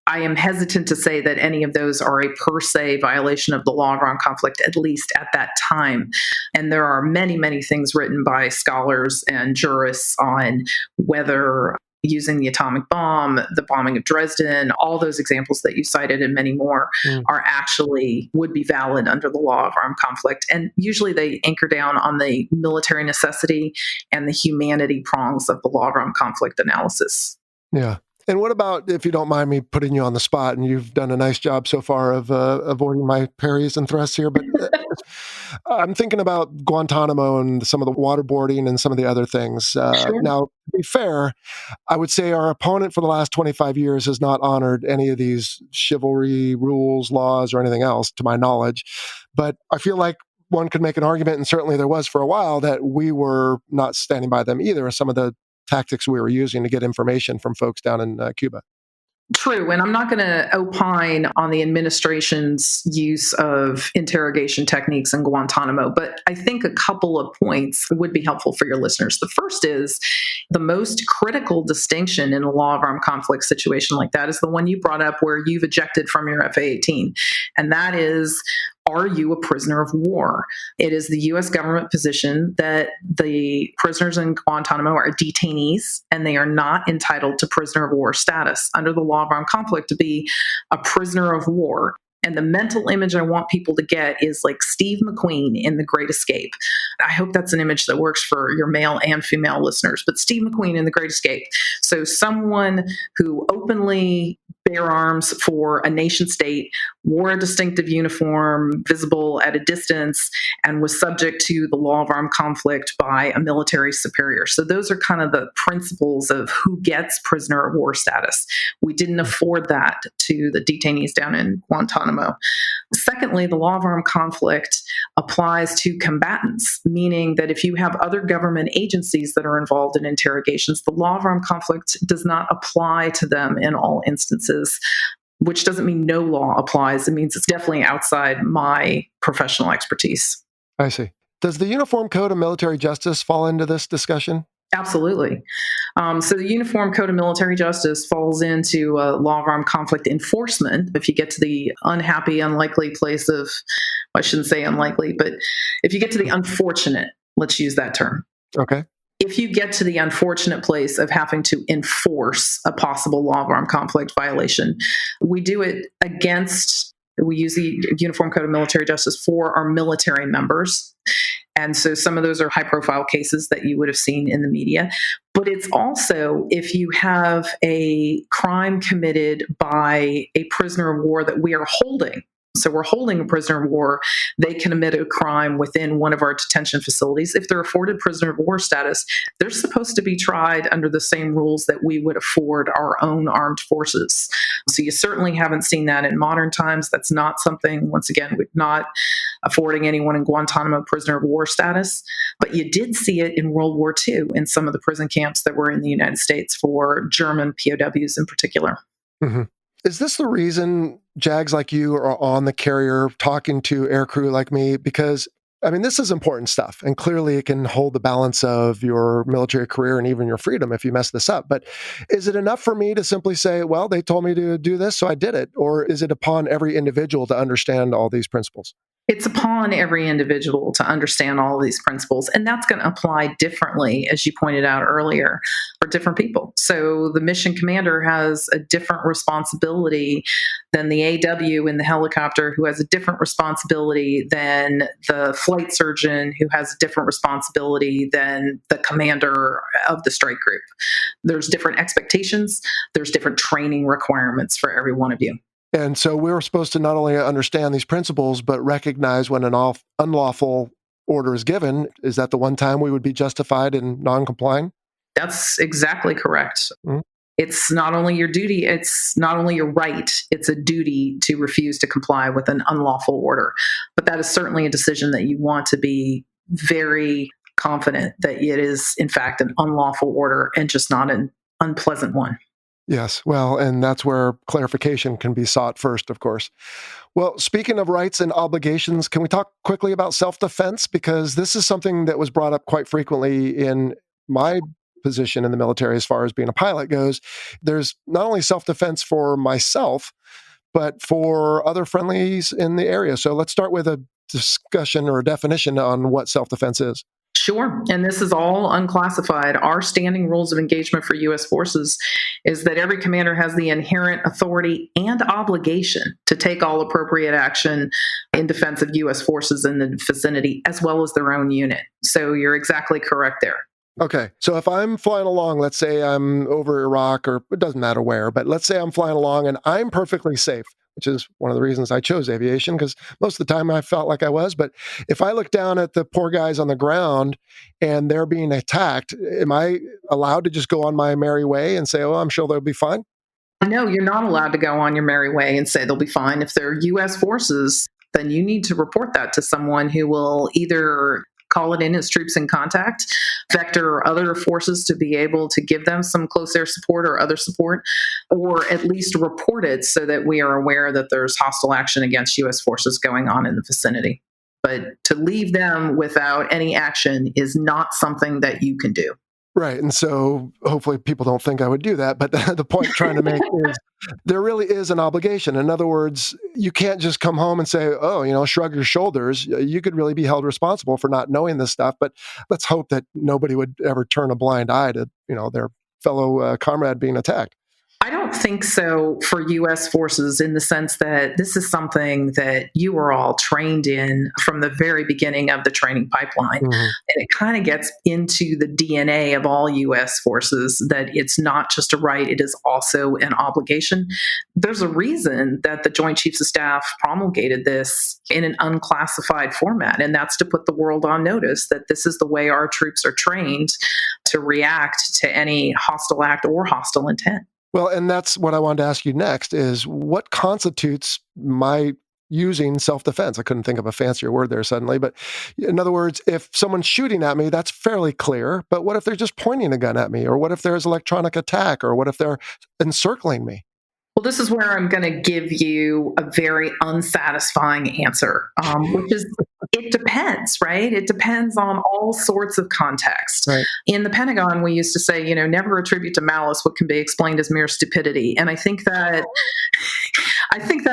I am hesitant to say that any of those are a per se violation of the law of armed conflict, at least at that time. And there are many, many things written by scholars and jurists on whether using the atomic bomb, the bombing of Dresden, all those examples that you cited and many more are actually would be valid under the law of armed conflict. And usually they anchor down on the military necessity and the humanity prongs of the law of armed conflict analysis. Yeah. And what about, if you don't mind me putting you on the spot, and you've done a nice job so far of avoiding my parries and thrusts here, but I'm thinking about Guantanamo and some of the waterboarding and some of the other things. Sure. Now, to be fair, I would say our opponent for the last 25 years has not honored any of these chivalry rules, laws, or anything else, to my knowledge. But I feel like one could make an argument, and certainly there was for a while, that we were not standing by them either, some of the tactics we were using to get information from folks down in Cuba. True. And I'm not going to opine on the administration's use of interrogation techniques in Guantanamo, but I think a couple of points would be helpful for your listeners. The first is the most critical distinction in a law of armed conflict situation like that is the one you brought up where you've ejected from your FA-18. And that is, are you a prisoner of war? It is the U.S. government position that the prisoners in Guantanamo are detainees and they are not entitled to prisoner of war status under the law of armed conflict to be a prisoner of war. And the mental image I want people to get is like Steve McQueen in The Great Escape. I hope that's an image that works for your male and female listeners, but Steve McQueen in The Great Escape. So someone who openly bear arms for a nation state, wore a distinctive uniform, visible at a distance, and was subject to the law of armed conflict by a military superior. So those are kind of the principles of who gets prisoner of war status. We didn't afford that to the detainees down in Guantanamo. Secondly, the law of armed conflict applies to combatants, meaning that if you have other government agencies that are involved in interrogations, the law of armed conflict does not apply to them in all instances, which doesn't mean no law applies. It means it's definitely outside my professional expertise. I see. Does the Uniform Code of Military Justice fall into this discussion? Absolutely. So the Uniform Code of Military Justice falls into law of armed conflict enforcement. If you get to the unhappy, unlikely place of, I shouldn't say unlikely, but if you get to the unfortunate, let's use that term. Okay. If you get to the unfortunate place of having to enforce a possible law of armed conflict violation, we do it against, we use the Uniform Code of Military Justice for our military members. And so some of those are high profile cases that you would have seen in the media. But it's also if you have a crime committed by a prisoner of war that we are holding. So we're holding a prisoner of war. They can commit a crime within one of our detention facilities. If they're afforded prisoner of war status, they're supposed to be tried under the same rules that we would afford our own armed forces. So you certainly haven't seen that in modern times. That's not something, once again, we're not affording anyone in Guantanamo prisoner of war status. But you did see it in World War II in some of the prison camps that were in the United States for German POWs in particular. Mm-hmm. Is this the reason JAGs like you are on the carrier talking to aircrew like me? Because, I mean, this is important stuff. And clearly it can hold the balance of your military career and even your freedom if you mess this up. But is it enough for me to simply say, well, they told me to do this, so I did it? Or is it upon every individual to understand all these principles? It's upon every individual to understand all of these principles, and that's going to apply differently, as you pointed out earlier, for different people. So the mission commander has a different responsibility than the AW in the helicopter, who has a different responsibility than the flight surgeon, who has a different responsibility than the commander of the strike group. There's different expectations. There's different training requirements for every one of you. And so we're supposed to not only understand these principles, but recognize when an unlawful order is given. Is that the one time we would be justified in non-complying? That's exactly correct. Mm-hmm. It's not only your duty, it's not only your right, it's a duty to refuse to comply with an unlawful order. But that is certainly a decision that you want to be very confident that it is, in fact, an unlawful order and just not an unpleasant one. Yes, well, and that's where clarification can be sought first, of course. Well, speaking of rights and obligations, can we talk quickly about self-defense? Because this is something that was brought up quite frequently in my position in the military as far as being a pilot goes. There's not only self-defense for myself, but for other friendlies in the area. So let's start with a discussion or a definition on what self-defense is. Sure. And this is all unclassified. Our standing rules of engagement for U.S. forces is that every commander has the inherent authority and obligation to take all appropriate action in defense of U.S. forces in the vicinity, as well as their own unit. So you're exactly correct there. Okay. So if I'm flying along, let's say I'm over Iraq, or it doesn't matter where, but let's say I'm flying along and I'm perfectly safe, which is one of the reasons I chose aviation, because most of the time I felt like I was. But if I look down at the poor guys on the ground and they're being attacked, am I allowed to just go on my merry way and say, oh, I'm sure they'll be fine? No, you're not allowed to go on your merry way and say they'll be fine. If they're U.S. forces, then you need to report that to someone who will either call it in as troops in contact, vector other forces to be able to give them some close air support or other support, or at least report it so that we are aware that there's hostile action against U.S. forces going on in the vicinity. But to leave them without any action is not something that you can do. Right. And so hopefully people don't think I would do that. But the point I'm trying to make is there really is an obligation. In other words, you can't just come home and say, oh, shrug your shoulders. You could really be held responsible for not knowing this stuff. But let's hope that nobody would ever turn a blind eye to, their fellow comrade being attacked. I don't think so for U.S. forces, in the sense that this is something that you were all trained in from the very beginning of the training pipeline. Mm-hmm. And it kind of gets into the DNA of all U.S. forces that it's not just a right, it is also an obligation. There's a reason that the Joint Chiefs of Staff promulgated this in an unclassified format, and that's to put the world on notice that this is the way our troops are trained to react to any hostile act or hostile intent. Well, and that's what I wanted to ask you next is what constitutes my using self-defense? I couldn't think of a fancier word there suddenly, but in other words, if someone's shooting at me, that's fairly clear, but what if they're just pointing a gun at me? Or what if there's electronic attack? Or what if they're encircling me? Well, this is where I'm going to give you a very unsatisfying answer, which is it depends, right? It depends on all sorts of context. Right. In the Pentagon, we used to say, never attribute to malice what can be explained as mere stupidity. And I think that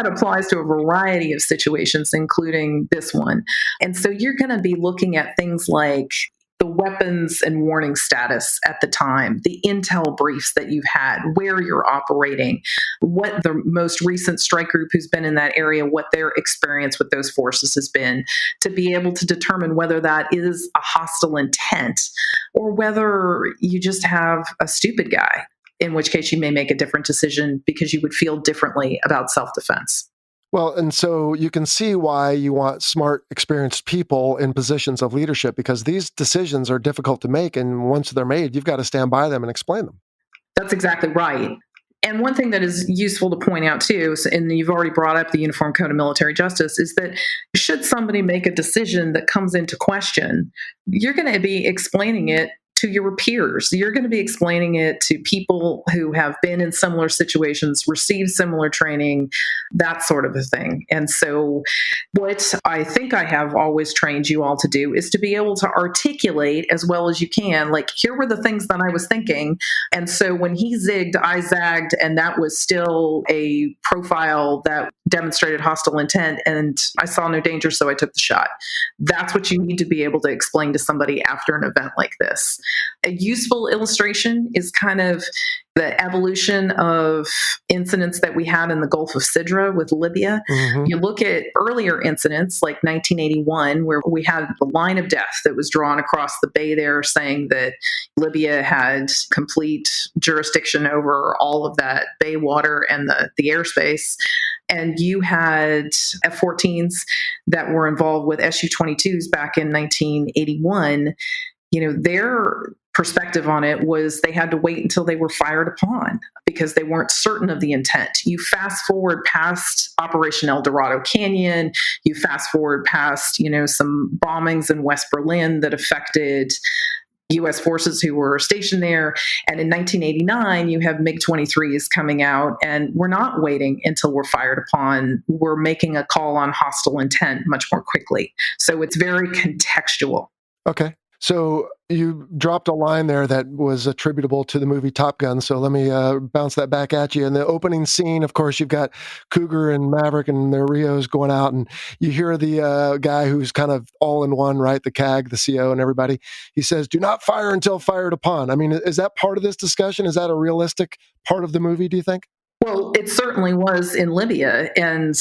applies to a variety of situations, including this one. And so you're going to be looking at things like the weapons and warning status at the time, the intel briefs that you've had, where you're operating, what the most recent strike group who's been in that area, what their experience with those forces has been, to be able to determine whether that is a hostile intent or whether you just have a stupid guy, in which case you may make a different decision because you would feel differently about self-defense. Well, and so you can see why you want smart, experienced people in positions of leadership, because these decisions are difficult to make. And once they're made, you've got to stand by them and explain them. That's exactly right. And one thing that is useful to point out too, and you've already brought up the Uniform Code of Military Justice, is that should somebody make a decision that comes into question, you're going to be explaining it to your peers. You're going to be explaining it to people who have been in similar situations, received similar training, that sort of a thing. And so what I think I have always trained you all to do is to be able to articulate as well as you can, like, here were the things that I was thinking. And so when he zigged, I zagged, and that was still a profile that demonstrated hostile intent, and I saw no danger, so I took the shot. That's what you need to be able to explain to somebody after an event like this. A useful illustration is kind of the evolution of incidents that we had in the Gulf of Sidra with Libya. Mm-hmm. You look at earlier incidents like 1981, where we had the line of death that was drawn across the bay there saying that Libya had complete jurisdiction over all of that bay water and the airspace. And you had F-14s that were involved with Su-22s back in 1981. Their perspective on it was they had to wait until they were fired upon because they weren't certain of the intent. You fast forward past Operation El Dorado Canyon, you fast forward past, some bombings in West Berlin that affected U.S. forces who were stationed there. And in 1989, you have MiG-23s coming out, and we're not waiting until we're fired upon. We're making a call on hostile intent much more quickly. So it's very contextual. Okay. So you dropped a line there that was attributable to the movie Top Gun. So let me bounce that back at you. In the opening scene, of course, you've got Cougar and Maverick and their Rios going out, and you hear the guy who's kind of all in one, right? The CAG, the CO, and everybody. He says, "Do not fire until fired upon." I mean, is that part of this discussion? Is that a realistic part of the movie, do you think? Well, it certainly was in Libya. And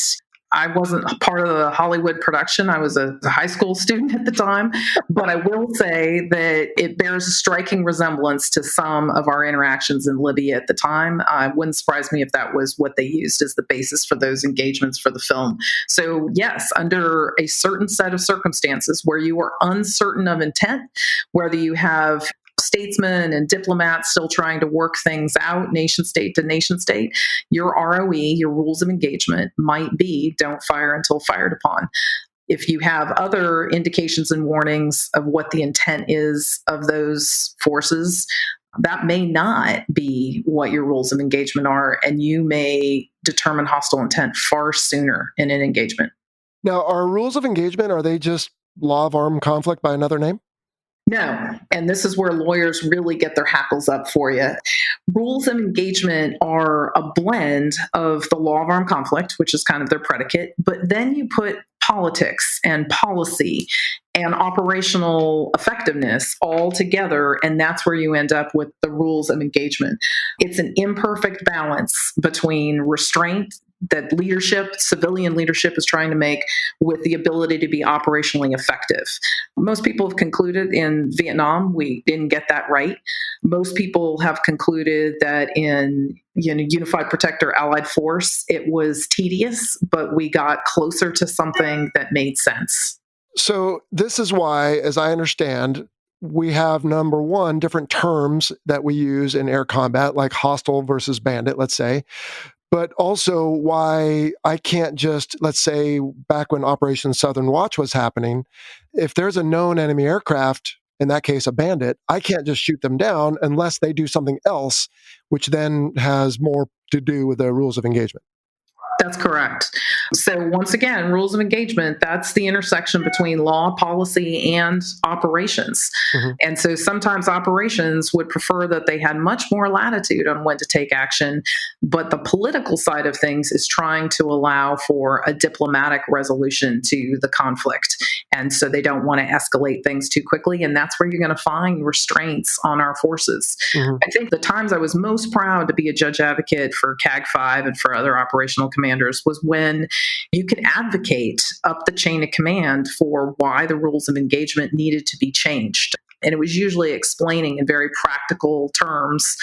I wasn't a part of the Hollywood production. I was a high school student at the time. But I will say that it bears a striking resemblance to some of our interactions in Libya at the time. It wouldn't surprise me if that was what they used as the basis for those engagements for the film. So, yes, under a certain set of circumstances where you are uncertain of intent, whether you have statesmen and diplomats still trying to work things out, nation state to nation state, your ROE, your rules of engagement, might be don't fire until fired upon. If you have other indications and warnings of what the intent is of those forces, that may not be what your rules of engagement are, and you may determine hostile intent far sooner in an engagement. Now, are rules of engagement, are they just law of armed conflict by another name? No. And this is where lawyers really get their hackles up for you. Rules of engagement are a blend of the law of armed conflict, which is kind of their predicate, but then you put politics and policy and operational effectiveness all together, and that's where you end up with the rules of engagement. It's an imperfect balance between restraint that leadership, civilian leadership, is trying to make with the ability to be operationally effective. Most people have concluded in Vietnam, we didn't get that right. Most people have concluded that in Unified Protector Allied Force, it was tedious, but we got closer to something that made sense. So this is why, as I understand, we have, number one, different terms that we use in air combat, like hostile versus bandit, let's say. But also why I can't just, let's say, back when Operation Southern Watch was happening, if there's a known enemy aircraft, in that case a bandit, I can't just shoot them down unless they do something else, which then has more to do with the rules of engagement. That's correct. So once again, rules of engagement, that's the intersection between law, policy, and operations. Mm-hmm. And so sometimes operations would prefer that they had much more latitude on when to take action, but the political side of things is trying to allow for a diplomatic resolution to the conflict. And so they don't want to escalate things too quickly, and that's where you're going to find restraints on our forces. Mm-hmm. I think the times I was most proud to be a judge advocate for CAG-5 and for other operational commanders was when you could advocate up the chain of command for why the rules of engagement needed to be changed. And it was usually explaining in very practical terms,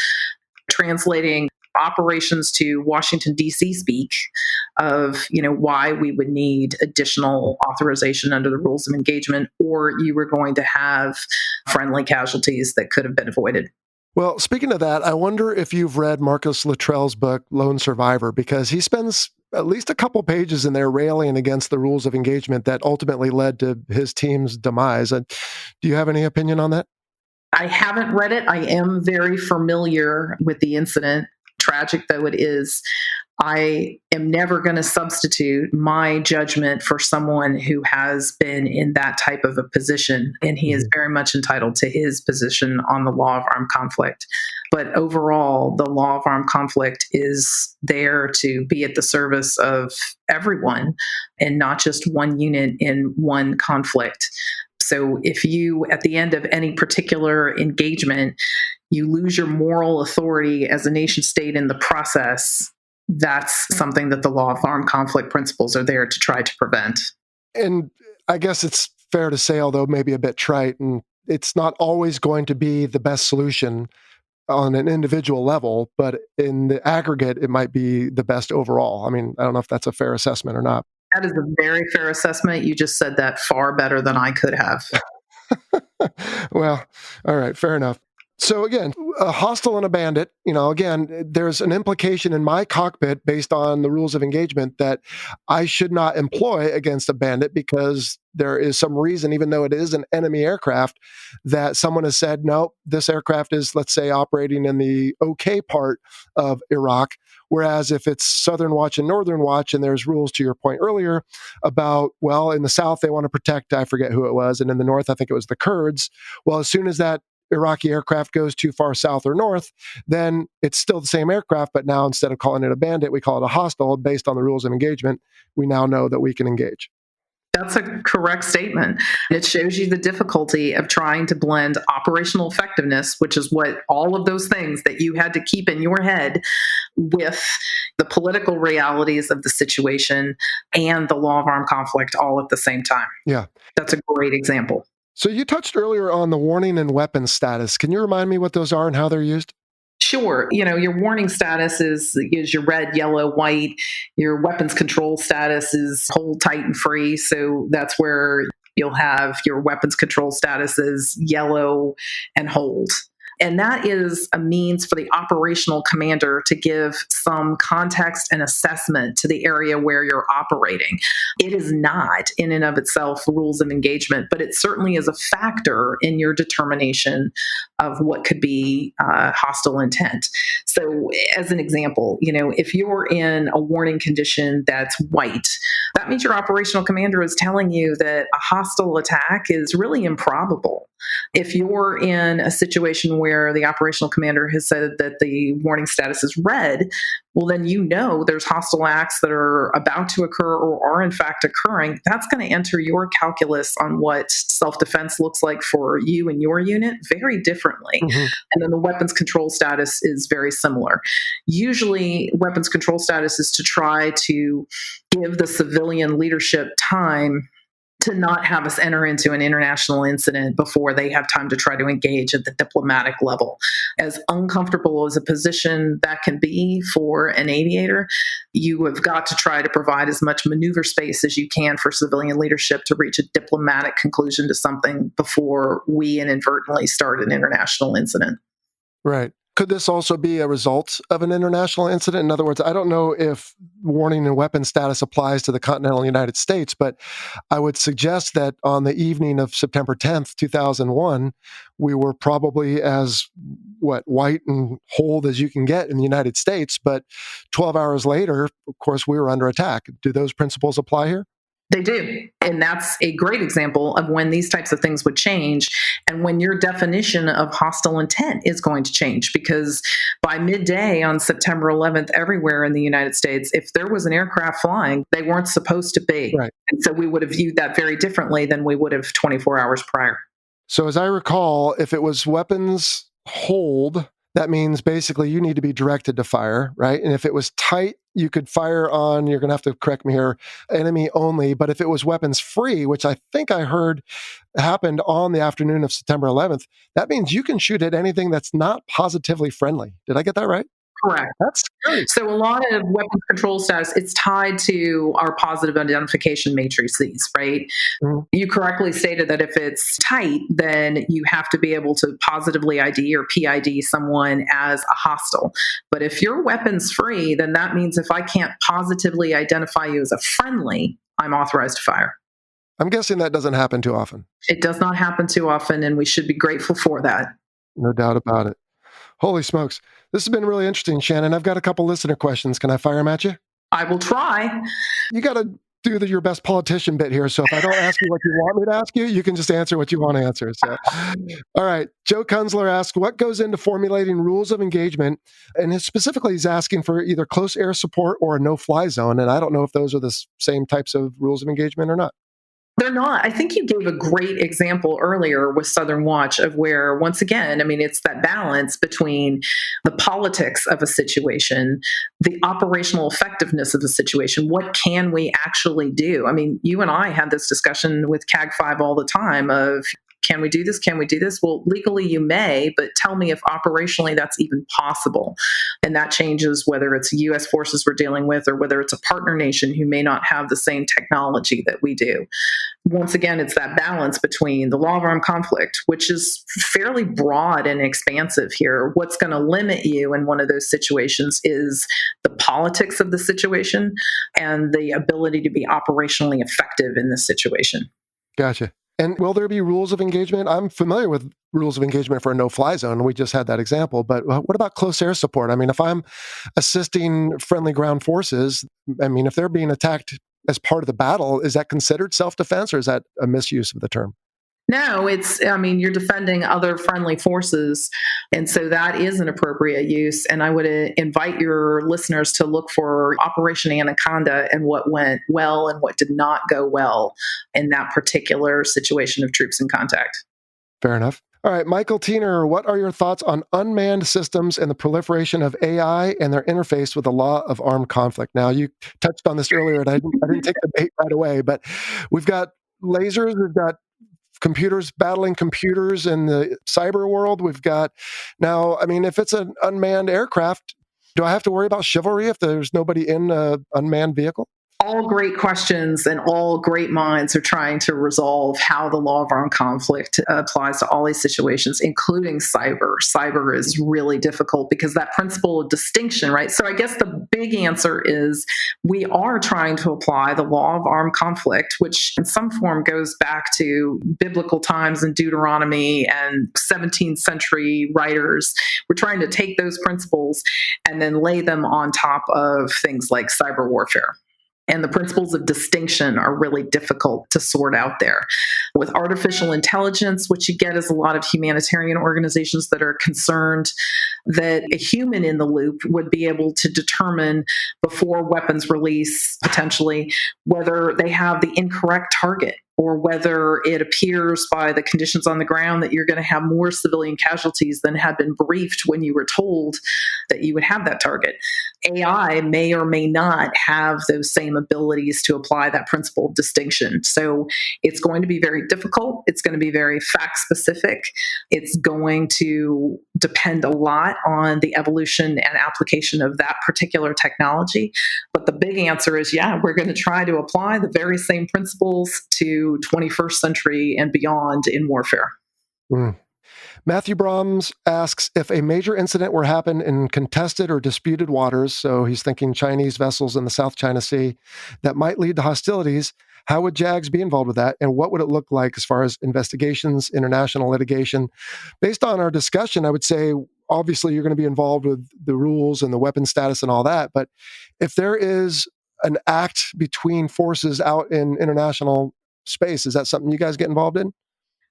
translating operations to Washington, D.C. speak of, why we would need additional authorization under the rules of engagement, or you were going to have friendly casualties that could have been avoided. Well, speaking of that, I wonder if you've read Marcus Luttrell's book, Lone Survivor, because he spends at least a couple pages in there railing against the rules of engagement that ultimately led to his team's demise. Do you have any opinion on that? I haven't read it. I am very familiar with the incident, tragic though it is. I am never going to substitute my judgment for someone who has been in that type of a position, and he is very much entitled to his position on the law of armed conflict. But overall, the law of armed conflict is there to be at the service of everyone and not just one unit in one conflict. So if you, at the end of any particular engagement, you lose your moral authority as a nation state in the process, that's something that the law of armed conflict principles are there to try to prevent. And I guess it's fair to say, although maybe a bit trite, and it's not always going to be the best solution on an individual level, but in the aggregate, it might be the best overall. I mean, I don't know if that's a fair assessment or not. That is a very fair assessment. You just said that far better than I could have. Well, all right, fair enough. So again, a hostile and a bandit, again, there's an implication in my cockpit based on the rules of engagement that I should not employ against a bandit because there is some reason, even though it is an enemy aircraft, that someone has said, no, this aircraft is, let's say, operating in the okay part of Iraq. Whereas if it's Southern Watch and Northern Watch, and there's rules to your point earlier about, well, in the South, they want to protect, I forget who it was, and in the North, I think it was the Kurds. Well, as soon as that Iraqi aircraft goes too far south or north, then it's still the same aircraft, but now instead of calling it a bandit, we call it a hostile. Based on the rules of engagement, we now know that we can engage. That's a correct statement. It shows you the difficulty of trying to blend operational effectiveness, which is what all of those things that you had to keep in your head, with the political realities of the situation and the law of armed conflict all at the same time. Yeah. That's a great example. So you touched earlier on the warning and weapons status. Can you remind me what those are and how they're used? Sure. Your warning status is your red, yellow, white. Your weapons control status is hold, tight, and free. So that's where you'll have your weapons control status is yellow and hold. And that is a means for the operational commander to give some context and assessment to the area where you're operating. It is not in and of itself rules of engagement, but it certainly is a factor in your determination of what could be hostile intent. So as an example, if you're in a warning condition that's white, that means your operational commander is telling you that a hostile attack is really improbable. If you're in a situation where the operational commander has said that the warning status is red, well, then there's hostile acts that are about to occur or are in fact occurring. That's going to enter your calculus on what self-defense looks like for you and your unit very differently. Mm-hmm. And then the weapons control status is very similar. Usually, weapons control status is to try to give the civilian leadership time to not have us enter into an international incident before they have time to try to engage at the diplomatic level. As uncomfortable as a position that can be for an aviator, you have got to try to provide as much maneuver space as you can for civilian leadership to reach a diplomatic conclusion to something before we inadvertently start an international incident. Right. Could this also be a result of an international incident? In other words, I don't know if warning and weapon status applies to the continental United States, but I would suggest that on the evening of September 10th, 2001, we were probably as white and hold as you can get in the United States. But 12 hours later, of course, we were under attack. Do those principles apply here? They do. And that's a great example of when these types of things would change and when your definition of hostile intent is going to change. Because by midday on September 11th, everywhere in the United States, if there was an aircraft flying, they weren't supposed to be. Right. And so we would have viewed that very differently than we would have 24 hours prior. So as I recall, if it was weapons hold, that means basically you need to be directed to fire, right? And if it was tight, you could fire on, you're going to have to correct me here, enemy only. But if it was weapons free, which I think I heard happened on the afternoon of September 11th, that means you can shoot at anything that's not positively friendly. Did I get that right? Correct. That's great. So a lot of weapons control status, it's tied to our positive identification matrices, right? Mm-hmm. You correctly stated that if it's tight, then you have to be able to positively ID or PID someone as a hostile. But if you're weapons free, then that means if I can't positively identify you as a friendly, I'm authorized to fire. I'm guessing that doesn't happen too often. It does not happen too often, and we should be grateful for that. No doubt about it. Holy smokes. This has been really interesting, Shannon. I've got a couple listener questions. Can I fire them at you? I will try. You got to do your best politician bit here. So if I don't ask you what you want me to ask you, you can just answer what you want to answer. So, all right. Joe Kunzler asks, what goes into formulating rules of engagement? And specifically, he's asking for either close air support or a no-fly zone. And I don't know if those are the same types of rules of engagement or not. They're not. I think you gave a great example earlier with Southern Watch of where, once again, I mean, it's that balance between the politics of a situation, the operational effectiveness of the situation. What can we actually do? I mean, you and I had this discussion with CAG 5 all the time of, can we do this? Can we do this? Well, legally you may, but tell me if operationally that's even possible. And that changes whether it's U.S. forces we're dealing with or whether it's a partner nation who may not have the same technology that we do. Once again, it's that balance between the law of armed conflict, which is fairly broad and expansive here. What's going to limit you in one of those situations is the politics of the situation and the ability to be operationally effective in this situation. Gotcha. And will there be rules of engagement? I'm familiar with rules of engagement for a no-fly zone. We just had that example. But what about close air support? I mean, if I'm assisting friendly ground forces, I mean, if they're being attacked as part of the battle, is that considered self-defense or is that a misuse of the term? No, you're defending other friendly forces. And so that is an appropriate use. And I would invite your listeners to look for Operation Anaconda and what went well and what did not go well in that particular situation of troops in contact. Fair enough. All right, Michael Tiener, what are your thoughts on unmanned systems and the proliferation of AI and their interface with the law of armed conflict? Now, you touched on this earlier, and I didn't take the bait right away, but we've got lasers, we've got computers battling computers in the cyber world. We've got now, I mean, if it's an unmanned aircraft, do I have to worry about chivalry if there's nobody in an unmanned vehicle? All great questions, and all great minds are trying to resolve how the law of armed conflict applies to all these situations, including cyber. Cyber is really difficult because that principle of distinction, right? So I guess the big answer is we are trying to apply the law of armed conflict, which in some form goes back to biblical times and Deuteronomy and 17th century writers. We're trying to take those principles and then lay them on top of things like cyber warfare. And the principles of distinction are really difficult to sort out there. With artificial intelligence, what you get is a lot of humanitarian organizations that are concerned that a human in the loop would be able to determine before weapons release, potentially, whether they have the incorrect target or whether it appears by the conditions on the ground that you're going to have more civilian casualties than had been briefed when you were told that you would have that target. AI may or may not have those same abilities to apply that principle of distinction. So it's going to be very difficult. It's going to be very fact specific. It's going to depend a lot on the evolution and application of that particular technology. But the big answer is, yeah, we're going to try to apply the very same principles to 21st century and beyond in warfare. Matthew Brahms asks, if a major incident were to happen in contested or disputed waters, so he's thinking Chinese vessels in the South China Sea, that might lead to hostilities, how would JAGS be involved with that? And what would it look like as far as investigations, international litigation? Based on our discussion, I would say, obviously, you're going to be involved with the rules and the weapon status and all that. But if there is an act between forces out in international space, is that something you guys get involved in?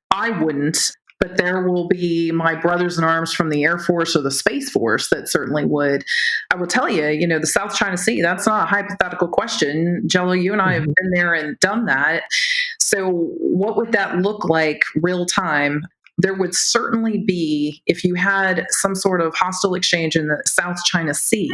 I wouldn't. But there will be my brothers in arms from the Air Force or the Space Force that certainly would. I will tell you, the South China Sea, that's not a hypothetical question. Jello, you and I have been there and done that. So what would that look like real time? There would certainly be, if you had some sort of hostile exchange in the South China Sea,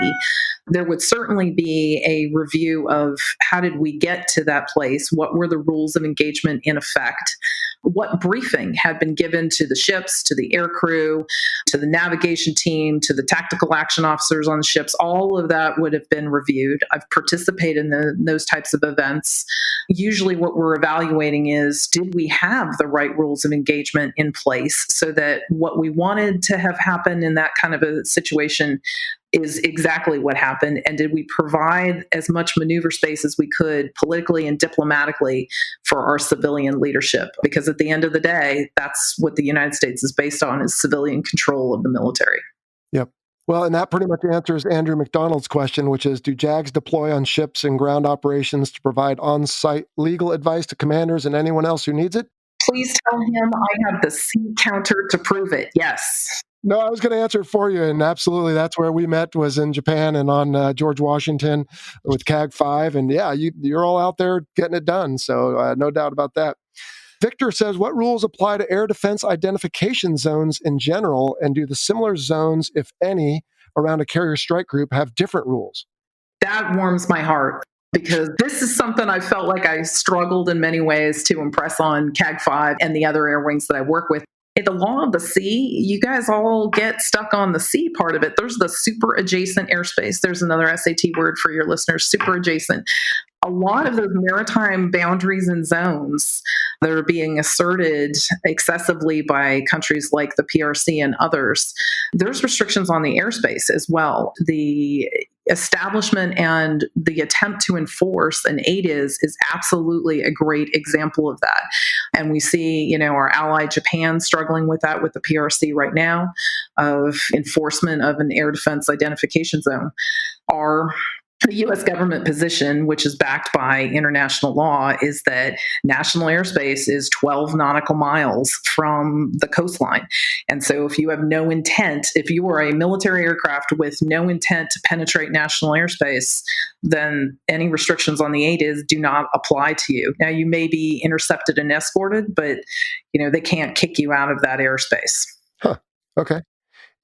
there would certainly be a review of how did we get to that place? What were the rules of engagement in effect? What briefing had been given to the ships, to the air crew, to the navigation team, to the tactical action officers on the ships? All of that would have been reviewed. I've participated in those types of events. Usually what we're evaluating is, did we have the right rules of engagement in place so that what we wanted to have happen in that kind of a situation is exactly what happened? And did we provide as much maneuver space as we could politically and diplomatically for our civilian leadership? Because at the end of the day, that's what the United States is based on, is civilian control of the military. Yep. Well, and that pretty much answers Andrew McDonald's question, which is, do JAGs deploy on ships and ground operations to provide on-site legal advice to commanders and anyone else who needs it? Please tell him I have the C counter to prove it. Yes. No, I was going to answer it for you, and absolutely, that's where we met, was in Japan and on George Washington with CAG 5, and yeah, you're all out there getting it done, so no doubt about that. Victor says, what rules apply to air defense identification zones in general, and do the similar zones, if any, around a carrier strike group have different rules? That warms my heart, because this is something I felt like I struggled in many ways to impress on CAG 5 and the other air wings that I work with. In the law of the sea, you guys all get stuck on the sea part of it. There's the super adjacent airspace. There's another SAT word for your listeners, super adjacent. A lot of those maritime boundaries and zones that are being asserted excessively by countries like the PRC and others, there's restrictions on the airspace as well. The establishment and the attempt to enforce an ADIS is absolutely a great example of that. And we see, our ally Japan struggling with that with the PRC right now of enforcement of an air defense identification zone. The U.S. government position, which is backed by international law, is that national airspace is 12 nautical miles from the coastline. And so if you have no intent, if you are a military aircraft with no intent to penetrate national airspace, then any restrictions on the ADIS do not apply to you. Now, you may be intercepted and escorted, but they can't kick you out of that airspace. Huh. Okay.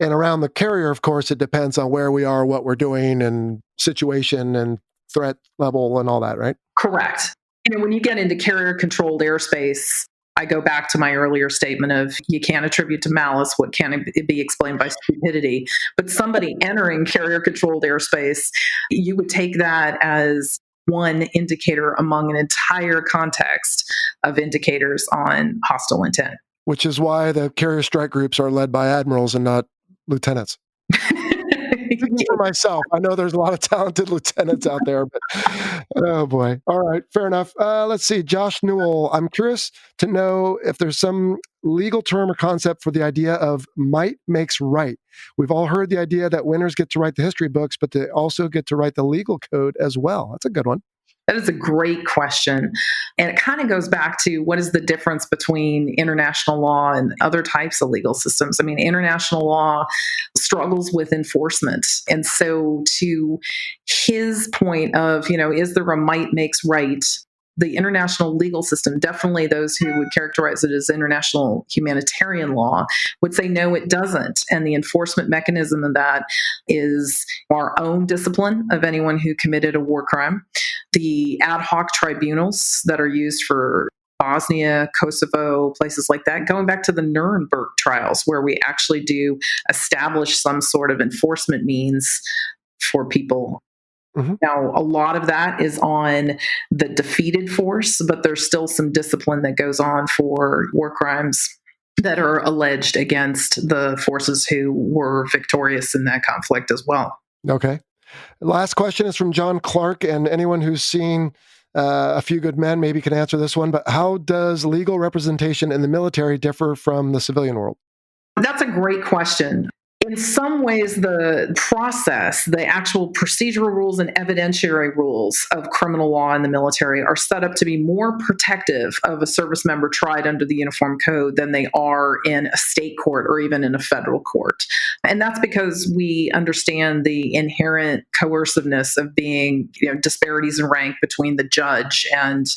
And around the carrier, of course, it depends on where we are, what we're doing, and situation and threat level and all that, right? Correct. When you get into carrier-controlled airspace, I go back to my earlier statement of you can't attribute to malice what can be explained by stupidity. But somebody entering carrier-controlled airspace, you would take that as one indicator among an entire context of indicators on hostile intent. Which is why the carrier strike groups are led by admirals and not lieutenants. For myself, I know there's a lot of talented lieutenants out there, but oh boy. All right, fair enough. Let's see. Josh Newell, I'm curious to know if there's some legal term or concept for the idea of might makes right. We've all heard the idea that winners get to write the history books, but they also get to write the legal code as well. That's a good one. That is a great question. And it kind of goes back to what is the difference between international law and other types of legal systems. International law struggles with enforcement. And so to his point of, is there a might makes right? The international legal system, definitely those who would characterize it as international humanitarian law, would say, no, it doesn't. And the enforcement mechanism of that is our own discipline of anyone who committed a war crime, the ad hoc tribunals that are used for Bosnia, Kosovo, places like that, going back to the Nuremberg trials, where we actually do establish some sort of enforcement means for people. Mm-hmm. Now, a lot of that is on the defeated force, but there's still some discipline that goes on for war crimes that are alleged against the forces who were victorious in that conflict as well. Okay. Last question is from John Clark, and anyone who's seen A Few Good Men maybe can answer this one, but how does legal representation in the military differ from the civilian world? That's a great question. In some ways, the process, the actual procedural rules and evidentiary rules of criminal law in the military are set up to be more protective of a service member tried under the Uniform Code than they are in a state court or even in a federal court. And that's because we understand the inherent coerciveness of being, disparities in rank between the judge and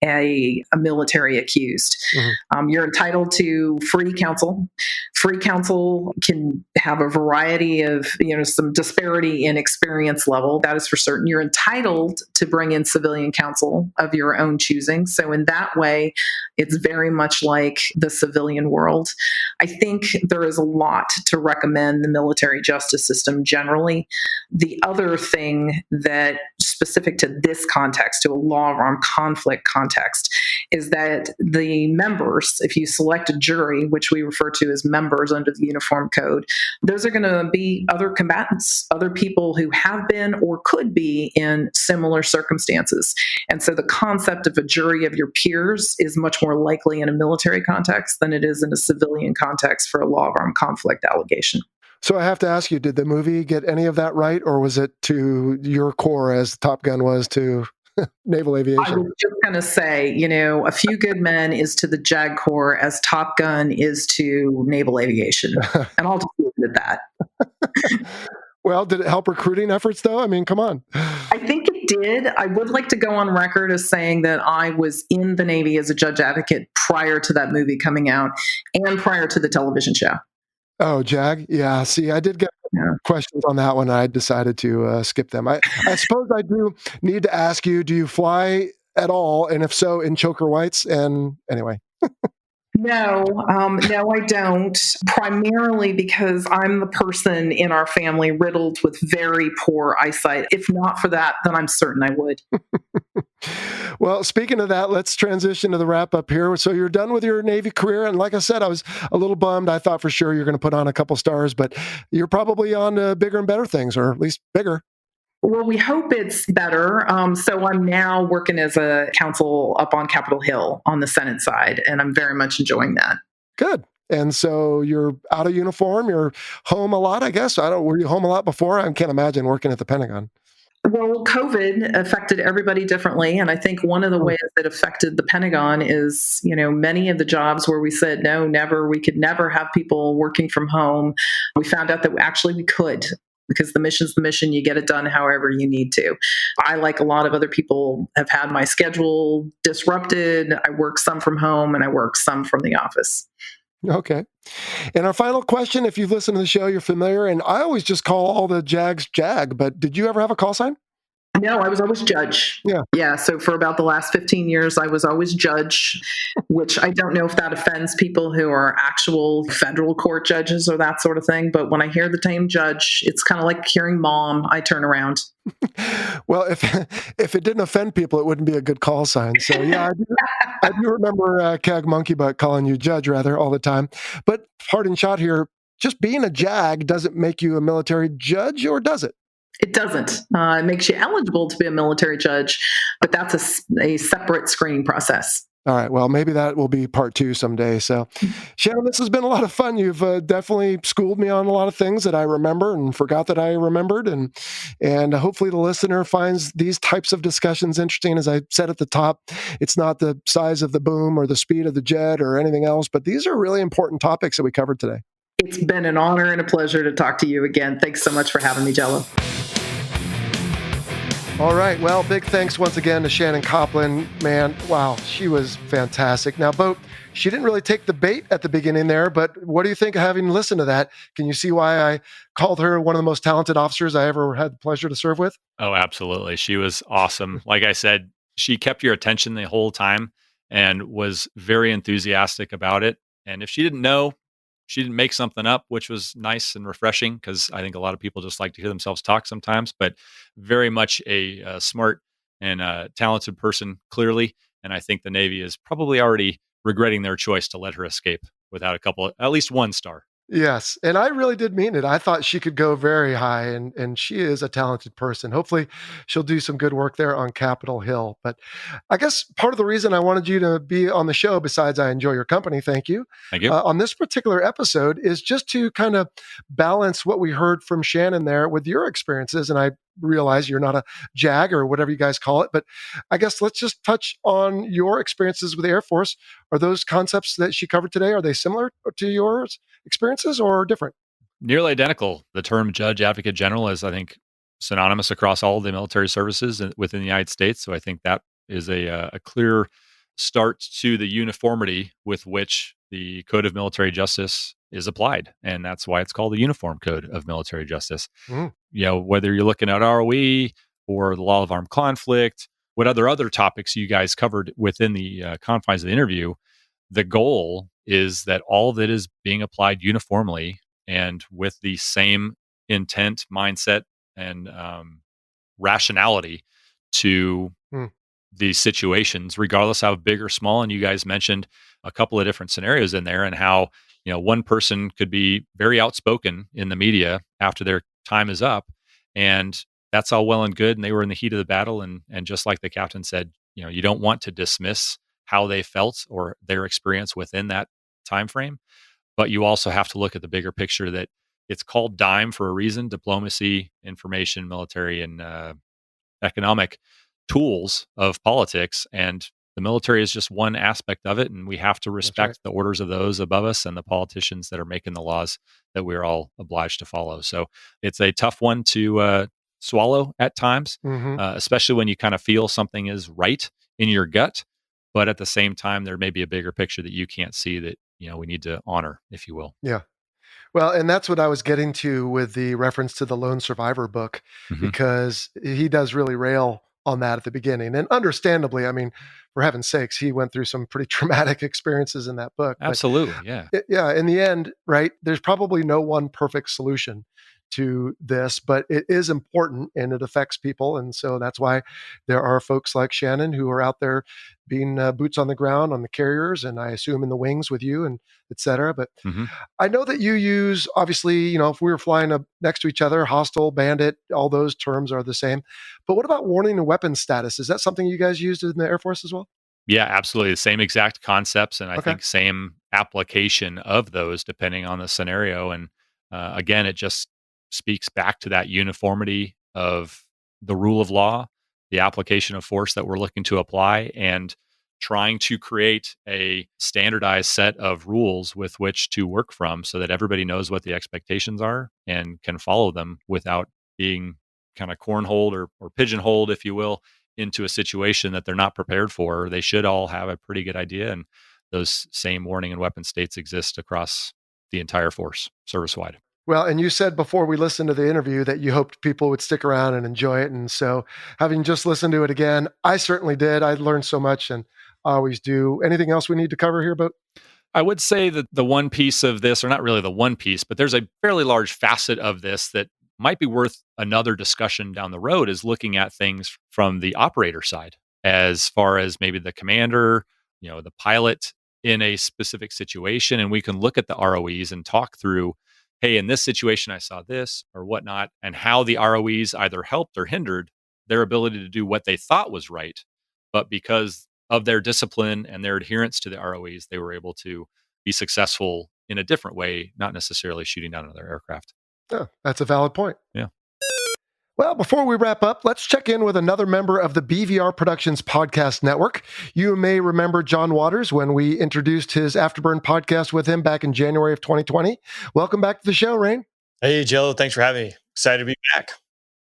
a military accused. Mm-hmm. You're entitled to free counsel. Free counsel can have a variety of, some disparity in experience level. That is for certain. You're entitled to bring in civilian counsel of your own choosing. So in that way, it's very much like the civilian world. I think there is a lot to recommend the military justice system generally. The other thing that specific to this context, to a law of armed conflict context, is that the members, if you select a jury, which we refer to as members under the Uniform Code, those are going to be other combatants, other people who have been or could be in similar circumstances. And so the concept of a jury of your peers is much more likely in a military context than it is in a civilian context for a law of armed conflict allegation. So I have to ask you, did the movie get any of that right, or was it to your core as Top Gun was to naval aviation? I was just going to say, A Few Good Men is to the JAG Corps as Top Gun is to naval aviation. And I'll just leave it at that. Well, did it help recruiting efforts, though? Come on. I think it did. I would like to go on record as saying that I was in the Navy as a judge advocate prior to that movie coming out and prior to the television show. Oh, JAG? Yeah, see, I did get questions on that one. I decided to skip them. I suppose I do need to ask you, do you fly at all? And if so, in choker whites? And anyway. No, I don't. Primarily because I'm the person in our family riddled with very poor eyesight. If not for that, then I'm certain I would. Well, speaking of that, let's transition to the wrap up here. So you're done with your Navy career. And like I said, I was a little bummed. I thought for sure you're going to put on a couple stars, but you're probably on to bigger and better things, or at least bigger. Well, we hope it's better. So I'm now working as a counsel up on Capitol Hill on the Senate side, and I'm very much enjoying that. Good. And so you're out of uniform, you're home a lot, I guess. Were you home a lot before? I can't imagine working at the Pentagon. Well, COVID affected everybody differently. And I think one of the ways that affected the Pentagon is, many of the jobs where we said, no, never, we could never have people working from home. We found out that actually we could, because the mission's the mission. You get it done however you need to. I, like a lot of other people, have had my schedule disrupted. I work some from home and I work some from the office. Okay. And our final question, if you've listened to the show, you're familiar, and I always just call all the JAGs JAG, but did you ever have a call sign? No, I was always judge. Yeah. So for about the last 15 years, I was always judge, which I don't know if that offends people who are actual federal court judges or that sort of thing. But when I hear the name judge, it's kind of like hearing mom. I turn around. Well, if it didn't offend people, it wouldn't be a good call sign. So yeah, I do remember CAG Monkey Butt calling you judge rather all the time. But parting shot here, just being a JAG doesn't make you a military judge, or does it? It doesn't. It makes you eligible to be a military judge, but that's a separate screening process. All right. Well, maybe that will be part 2 someday. So, Shannon, this has been a lot of fun. You've definitely schooled me on a lot of things that I remember and forgot that I remembered. And hopefully the listener finds these types of discussions interesting. As I said at the top, it's not the size of the boom or the speed of the jet or anything else, but these are really important topics that we covered today. It's been an honor and a pleasure to talk to you again. Thanks so much for having me, Jello. All right. Well, big thanks once again to Shannon Kopplin. Man, wow, she was fantastic. Now, Boat, she didn't really take the bait at the beginning there, but what do you think of having listened to that? Can you see why I called her one of the most talented officers I ever had the pleasure to serve with? Oh, absolutely. She was awesome. Like I said, she kept your attention the whole time and was very enthusiastic about it. And if she didn't know, she didn't make something up, which was nice and refreshing, because I think a lot of people just like to hear themselves talk sometimes, but very much a smart and talented person, clearly. And I think the Navy is probably already regretting their choice to let her escape without at least 1 star. Yes. And I really did mean it. I thought she could go very high, and she is a talented person. Hopefully she'll do some good work there on Capitol Hill. But I guess part of the reason I wanted you to be on the show, besides I enjoy your company, thank you, Thank you. on this particular episode, is just to kind of balance what we heard from Shannon there with your experiences. And I realize you're not a JAG or whatever you guys call it, but I guess let's just touch on your experiences with the Air Force. Are those concepts that she covered today, are they similar to yours experiences or different? Nearly identical. The term judge advocate general is, I think, synonymous across all the military services within the United States. So I think that is a clear start to the uniformity with which the Code of Military Justice is applied. And that's why it's called the Uniform Code of Military Justice. Mm. Whether you're looking at ROE or the law of armed conflict, what other topics you guys covered within the confines of the interview, the goal is that all of it is being applied uniformly and with the same intent, mindset, and rationality to these situations, regardless how big or small. And you guys mentioned a couple of different scenarios in there, and how one person could be very outspoken in the media after their time is up, and that's all well and good, and they were in the heat of the battle, and just like the captain said, you don't want to dismiss how they felt or their experience within that time frame, but you also have to look at the bigger picture, that it's called DIME for a reason: diplomacy, information, military, and economic tools of politics. And the military is just one aspect of it, and we have to respect the orders of those above us and the politicians that are making the laws that we're all obliged to follow. So it's a tough one to swallow at times, especially when you kind of feel something is right in your gut, but at the same time there may be a bigger picture that you can't see that we need to honor, if you will. Yeah. Well, and that's what I was getting to with the reference to the Lone Survivor book, because he does really rail on that at the beginning. And understandably, I mean, for heaven's sakes, he went through some pretty traumatic experiences in that book. Absolutely. Yeah. Yeah. In the end, right, there's probably no one perfect solution to this, but it is important and it affects people. And so that's why there are folks like Shannon who are out there being boots on the ground on the carriers, and I assume in the wings with you and et cetera. But Mm-hmm. I know that you use, obviously, if we were flying up next to each other, hostile, bandit, all those terms are the same. But what about warning and weapons status? Is that something you guys used in the Air Force as well? Yeah, absolutely. The same exact concepts, and I Okay. think same application of those depending on the scenario. And again, it just speaks back to that uniformity of the rule of law, the application of force that we're looking to apply, and trying to create a standardized set of rules with which to work from so that everybody knows what the expectations are and can follow them without being kind of cornholed or pigeonholed, if you will, into a situation that they're not prepared for. They should all have a pretty good idea. And those same warning and weapon states exist across the entire force, service wide. Well, and you said before we listened to the interview that you hoped people would stick around and enjoy it. And so, having just listened to it again, I certainly did. I learned so much, and I always do. Anything else we need to cover here, but I would say that the one piece of this, or not really the one piece, but there's a fairly large facet of this that might be worth another discussion down the road, is looking at things from the operator side, as far as maybe the commander, the pilot in a specific situation. And we can look at the ROEs and talk through, hey, in this situation, I saw this or whatnot, and how the ROEs either helped or hindered their ability to do what they thought was right. But because of their discipline and their adherence to the ROEs, they were able to be successful in a different way, not necessarily shooting down another aircraft. yeah, that's a valid point. Yeah. Well, before we wrap up, let's check in with another member of the BVR Productions Podcast Network. You may remember John Waters when we introduced his Afterburn podcast with him back in January of 2020. Welcome back to the show, Rain. Hey, Joe. Thanks for having me. Excited to be back.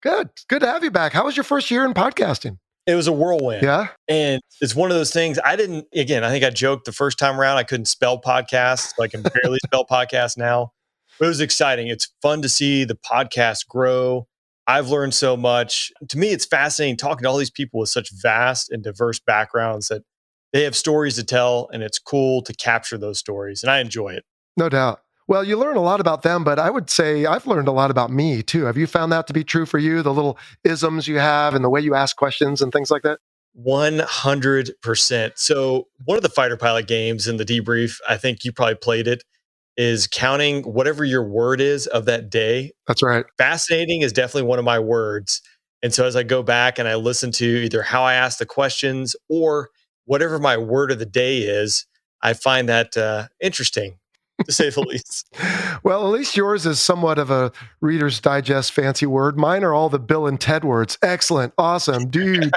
Good. Good to have you back. How was your first year in podcasting? It was a whirlwind. Yeah. And it's one of those things I think I joked the first time around, I couldn't spell podcasts. I can barely spell podcasts now. But it was exciting. It's fun to see the podcast grow. I've learned so much. To me, it's fascinating talking to all these people with such vast and diverse backgrounds that they have stories to tell, and it's cool to capture those stories. And I enjoy it. No doubt. Well, you learn a lot about them, but I would say I've learned a lot about me too. Have you found that to be true for you? The little isms you have and the way you ask questions and things like that? 100%. So one of the fighter pilot games in the debrief, I think you probably played it, is counting whatever your word is of that day. That's right. Fascinating is definitely one of my words. And so as I go back and I listen to either how I ask the questions or whatever my word of the day is, I find that interesting, to say the least. Well, at least yours is somewhat of a Reader's Digest fancy word. Mine are all the Bill and Ted words. Excellent. Awesome. Dude.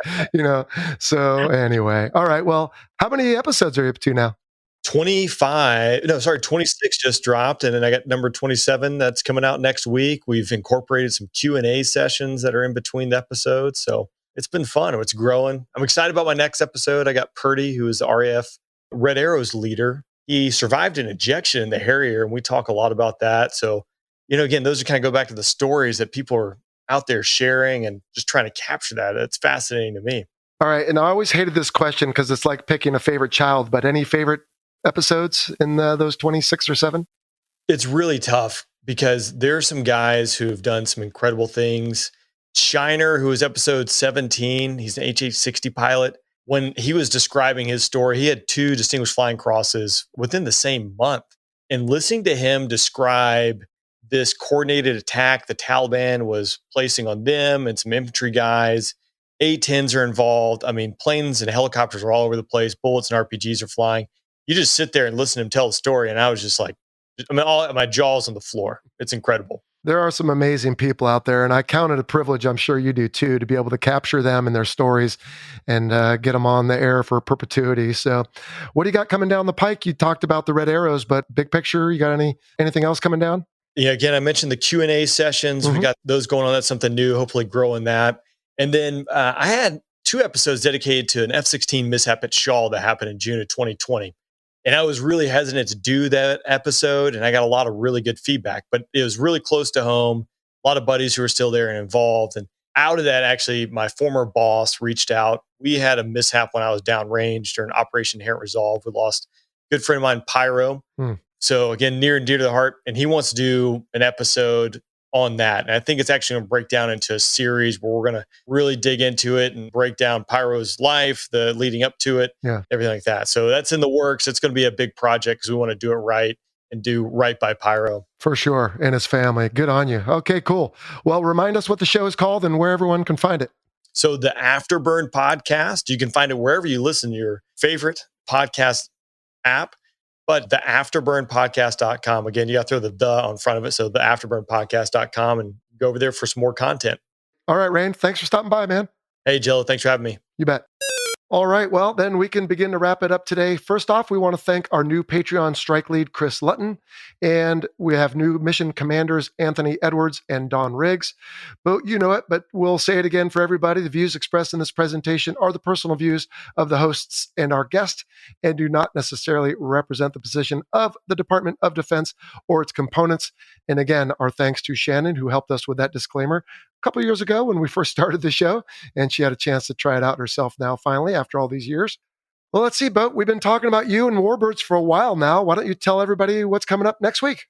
So anyway. All right. Well, how many episodes are you up to now? 26 just dropped. And then I got number 27 that's coming out next week. We've incorporated some Q&A sessions that are in between the episodes. So it's been fun. It's growing. I'm excited about my next episode. I got Purdy, who is the RAF Red Arrow's leader. He survived an ejection in the Harrier, and we talk a lot about that. So, again, those are kind of go back to the stories that people are out there sharing and just trying to capture that. It's fascinating to me. All right. And I always hated this question because it's like picking a favorite child, but any favorite episodes in those 26 or 7? It's really tough because there are some guys who have done some incredible things. Shiner, who is episode 17, he's an HH-60 pilot. When he was describing his story, he had 2 distinguished flying crosses within the same month. And listening to him describe this coordinated attack the Taliban was placing on them and some infantry guys, A-10s are involved. I mean, planes and helicopters are all over the place. Bullets and RPGs are flying. You just sit there and listen to him tell the story. And I was just like, all my jaw's on the floor. It's incredible. There are some amazing people out there, and I count it a privilege, I'm sure you do too, to be able to capture them and their stories and get them on the air for perpetuity. So what do you got coming down the pike? You talked about the Red Arrows, but big picture, you got anything else coming down? Yeah, again, I mentioned the Q&A sessions. We got those going on. That's something new, hopefully growing that. And then I had 2 episodes dedicated to an F-16 mishap at Shaw that happened in June of 2020. And I was really hesitant to do that episode, and I got a lot of really good feedback, but it was really close to home. A lot of buddies who were still there and involved. And out of that, actually, my former boss reached out. We had a mishap when I was downrange during Operation Inherent Resolve. We lost a good friend of mine, Pyro. So again, near and dear to the heart. And he wants to do an episode on that. And I think it's actually going to break down into a series where we're going to really dig into it and break down Pyro's life, the leading up to it, Yeah. everything like that. So that's in the works. It's going to be a big project because we want to do it right and do right by Pyro. For sure. And his family. Good on you. Okay, cool. Well, remind us what the show is called and where everyone can find it. So the Afterburn podcast, you can find it wherever you listen to your favorite podcast app, but the afterburnpodcast.com. Again, you got to throw the on front of it. So the afterburnpodcast.com and go over there for some more content. All right, Rain. Thanks for stopping by, man. Hey, Jello. Thanks for having me. You bet. All right, well, then we can begin to wrap it up today. First off, we want to thank our new Patreon strike lead, Chris Lutton, and we have new mission commanders, Anthony Edwards and Don Riggs. But you know it, but we'll say it again for everybody. The views expressed in this presentation are the personal views of the hosts and our guest and do not necessarily represent the position of the Department of Defense or its components. And again, our thanks to Shannon, who helped us with that disclaimer a couple of years ago when we first started the show, and she had a chance to try it out herself now, finally, after all these years. Well, let's see, Bo. We've been talking about you and Warbirds for a while now. Why don't you tell everybody what's coming up next week?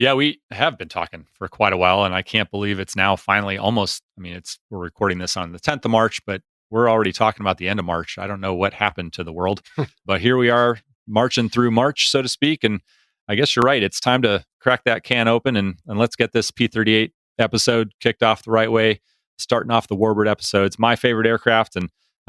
Yeah, we have been talking for quite a while, and I can't believe it's now finally almost, we're recording this on the 10th of March, but we're already talking about the end of March. I don't know what happened to the world, but here we are marching through March, so to speak. And I guess you're right. It's time to crack that can open and let's get this P-38 episode kicked off the right way, starting off the Warbird episodes. My favorite aircraft, and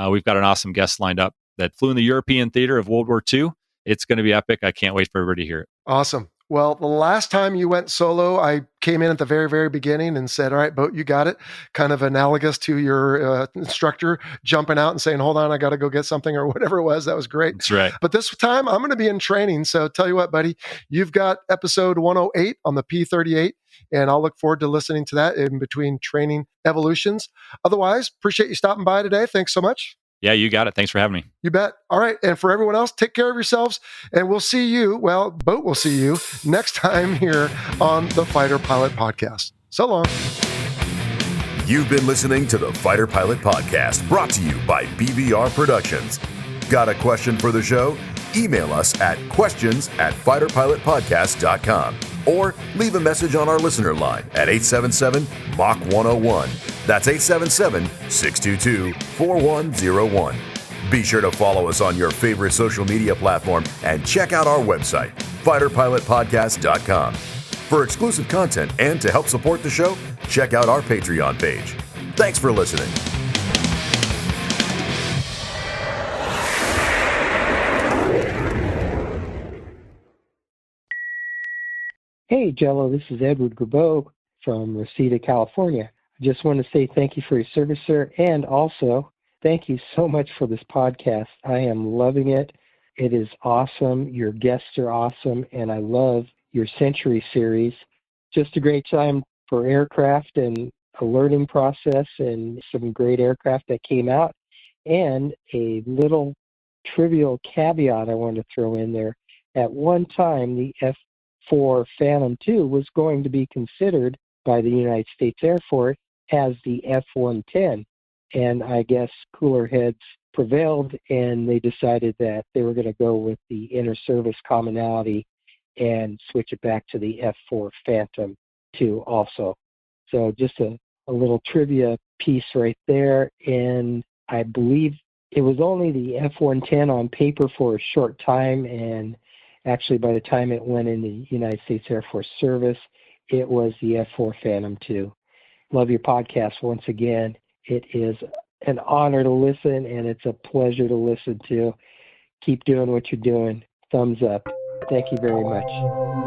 we've got an awesome guest lined up that flew in the European theater of World War II. It's going to be epic. I can't wait for everybody to hear it. Awesome. Well, the last time you went solo, I came in at the very, very beginning and said, all right, Boat, you got it. Kind of analogous to your instructor jumping out and saying, hold on, I got to go get something or whatever it was. That was great. That's right. But this time I'm going to be in training. So tell you what, buddy, you've got episode 108 on the P-38. And I'll look forward to listening to that in between training evolutions. Otherwise, appreciate you stopping by today. Thanks so much. Yeah, you got it. Thanks for having me. You bet. All right. And for everyone else, take care of yourselves. And we'll see you, well, Boat will see you next time here on the Fighter Pilot Podcast. So long. You've been listening to the Fighter Pilot Podcast, brought to you by BVR Productions. Got a question for the show? Email us at questions@fighterpilotpodcast.com or leave a message on our listener line at 877-MACH-101. That's 877-622-4101. Be sure to follow us on your favorite social media platform and check out our website, fighterpilotpodcast.com. For exclusive content and to help support the show, check out our Patreon page. Thanks for listening. Hey, Jello, this is Edward Gerbeau from Reseda, California. I just want to say thank you for your service, sir, and also thank you so much for this podcast. I am loving it. It is awesome. Your guests are awesome, and I love your Century series. Just a great time for aircraft and a learning process and some great aircraft that came out. And a little trivial caveat I wanted to throw in there. At one time, the F-4 Phantom II was going to be considered by the United States Air Force as the F-110. And I guess cooler heads prevailed, and they decided that they were going to go with the inter-service commonality and switch it back to the F-4 Phantom II also. So just a little trivia piece right there. And I believe it was only the F-110 on paper for a short time, and actually by the time it went in the United States Air Force service, it was the F-4 Phantom II. Love your podcast once again. It is an honor to listen, and it's a pleasure to listen to. Keep doing what you're doing. Thumbs up. Thank you very much.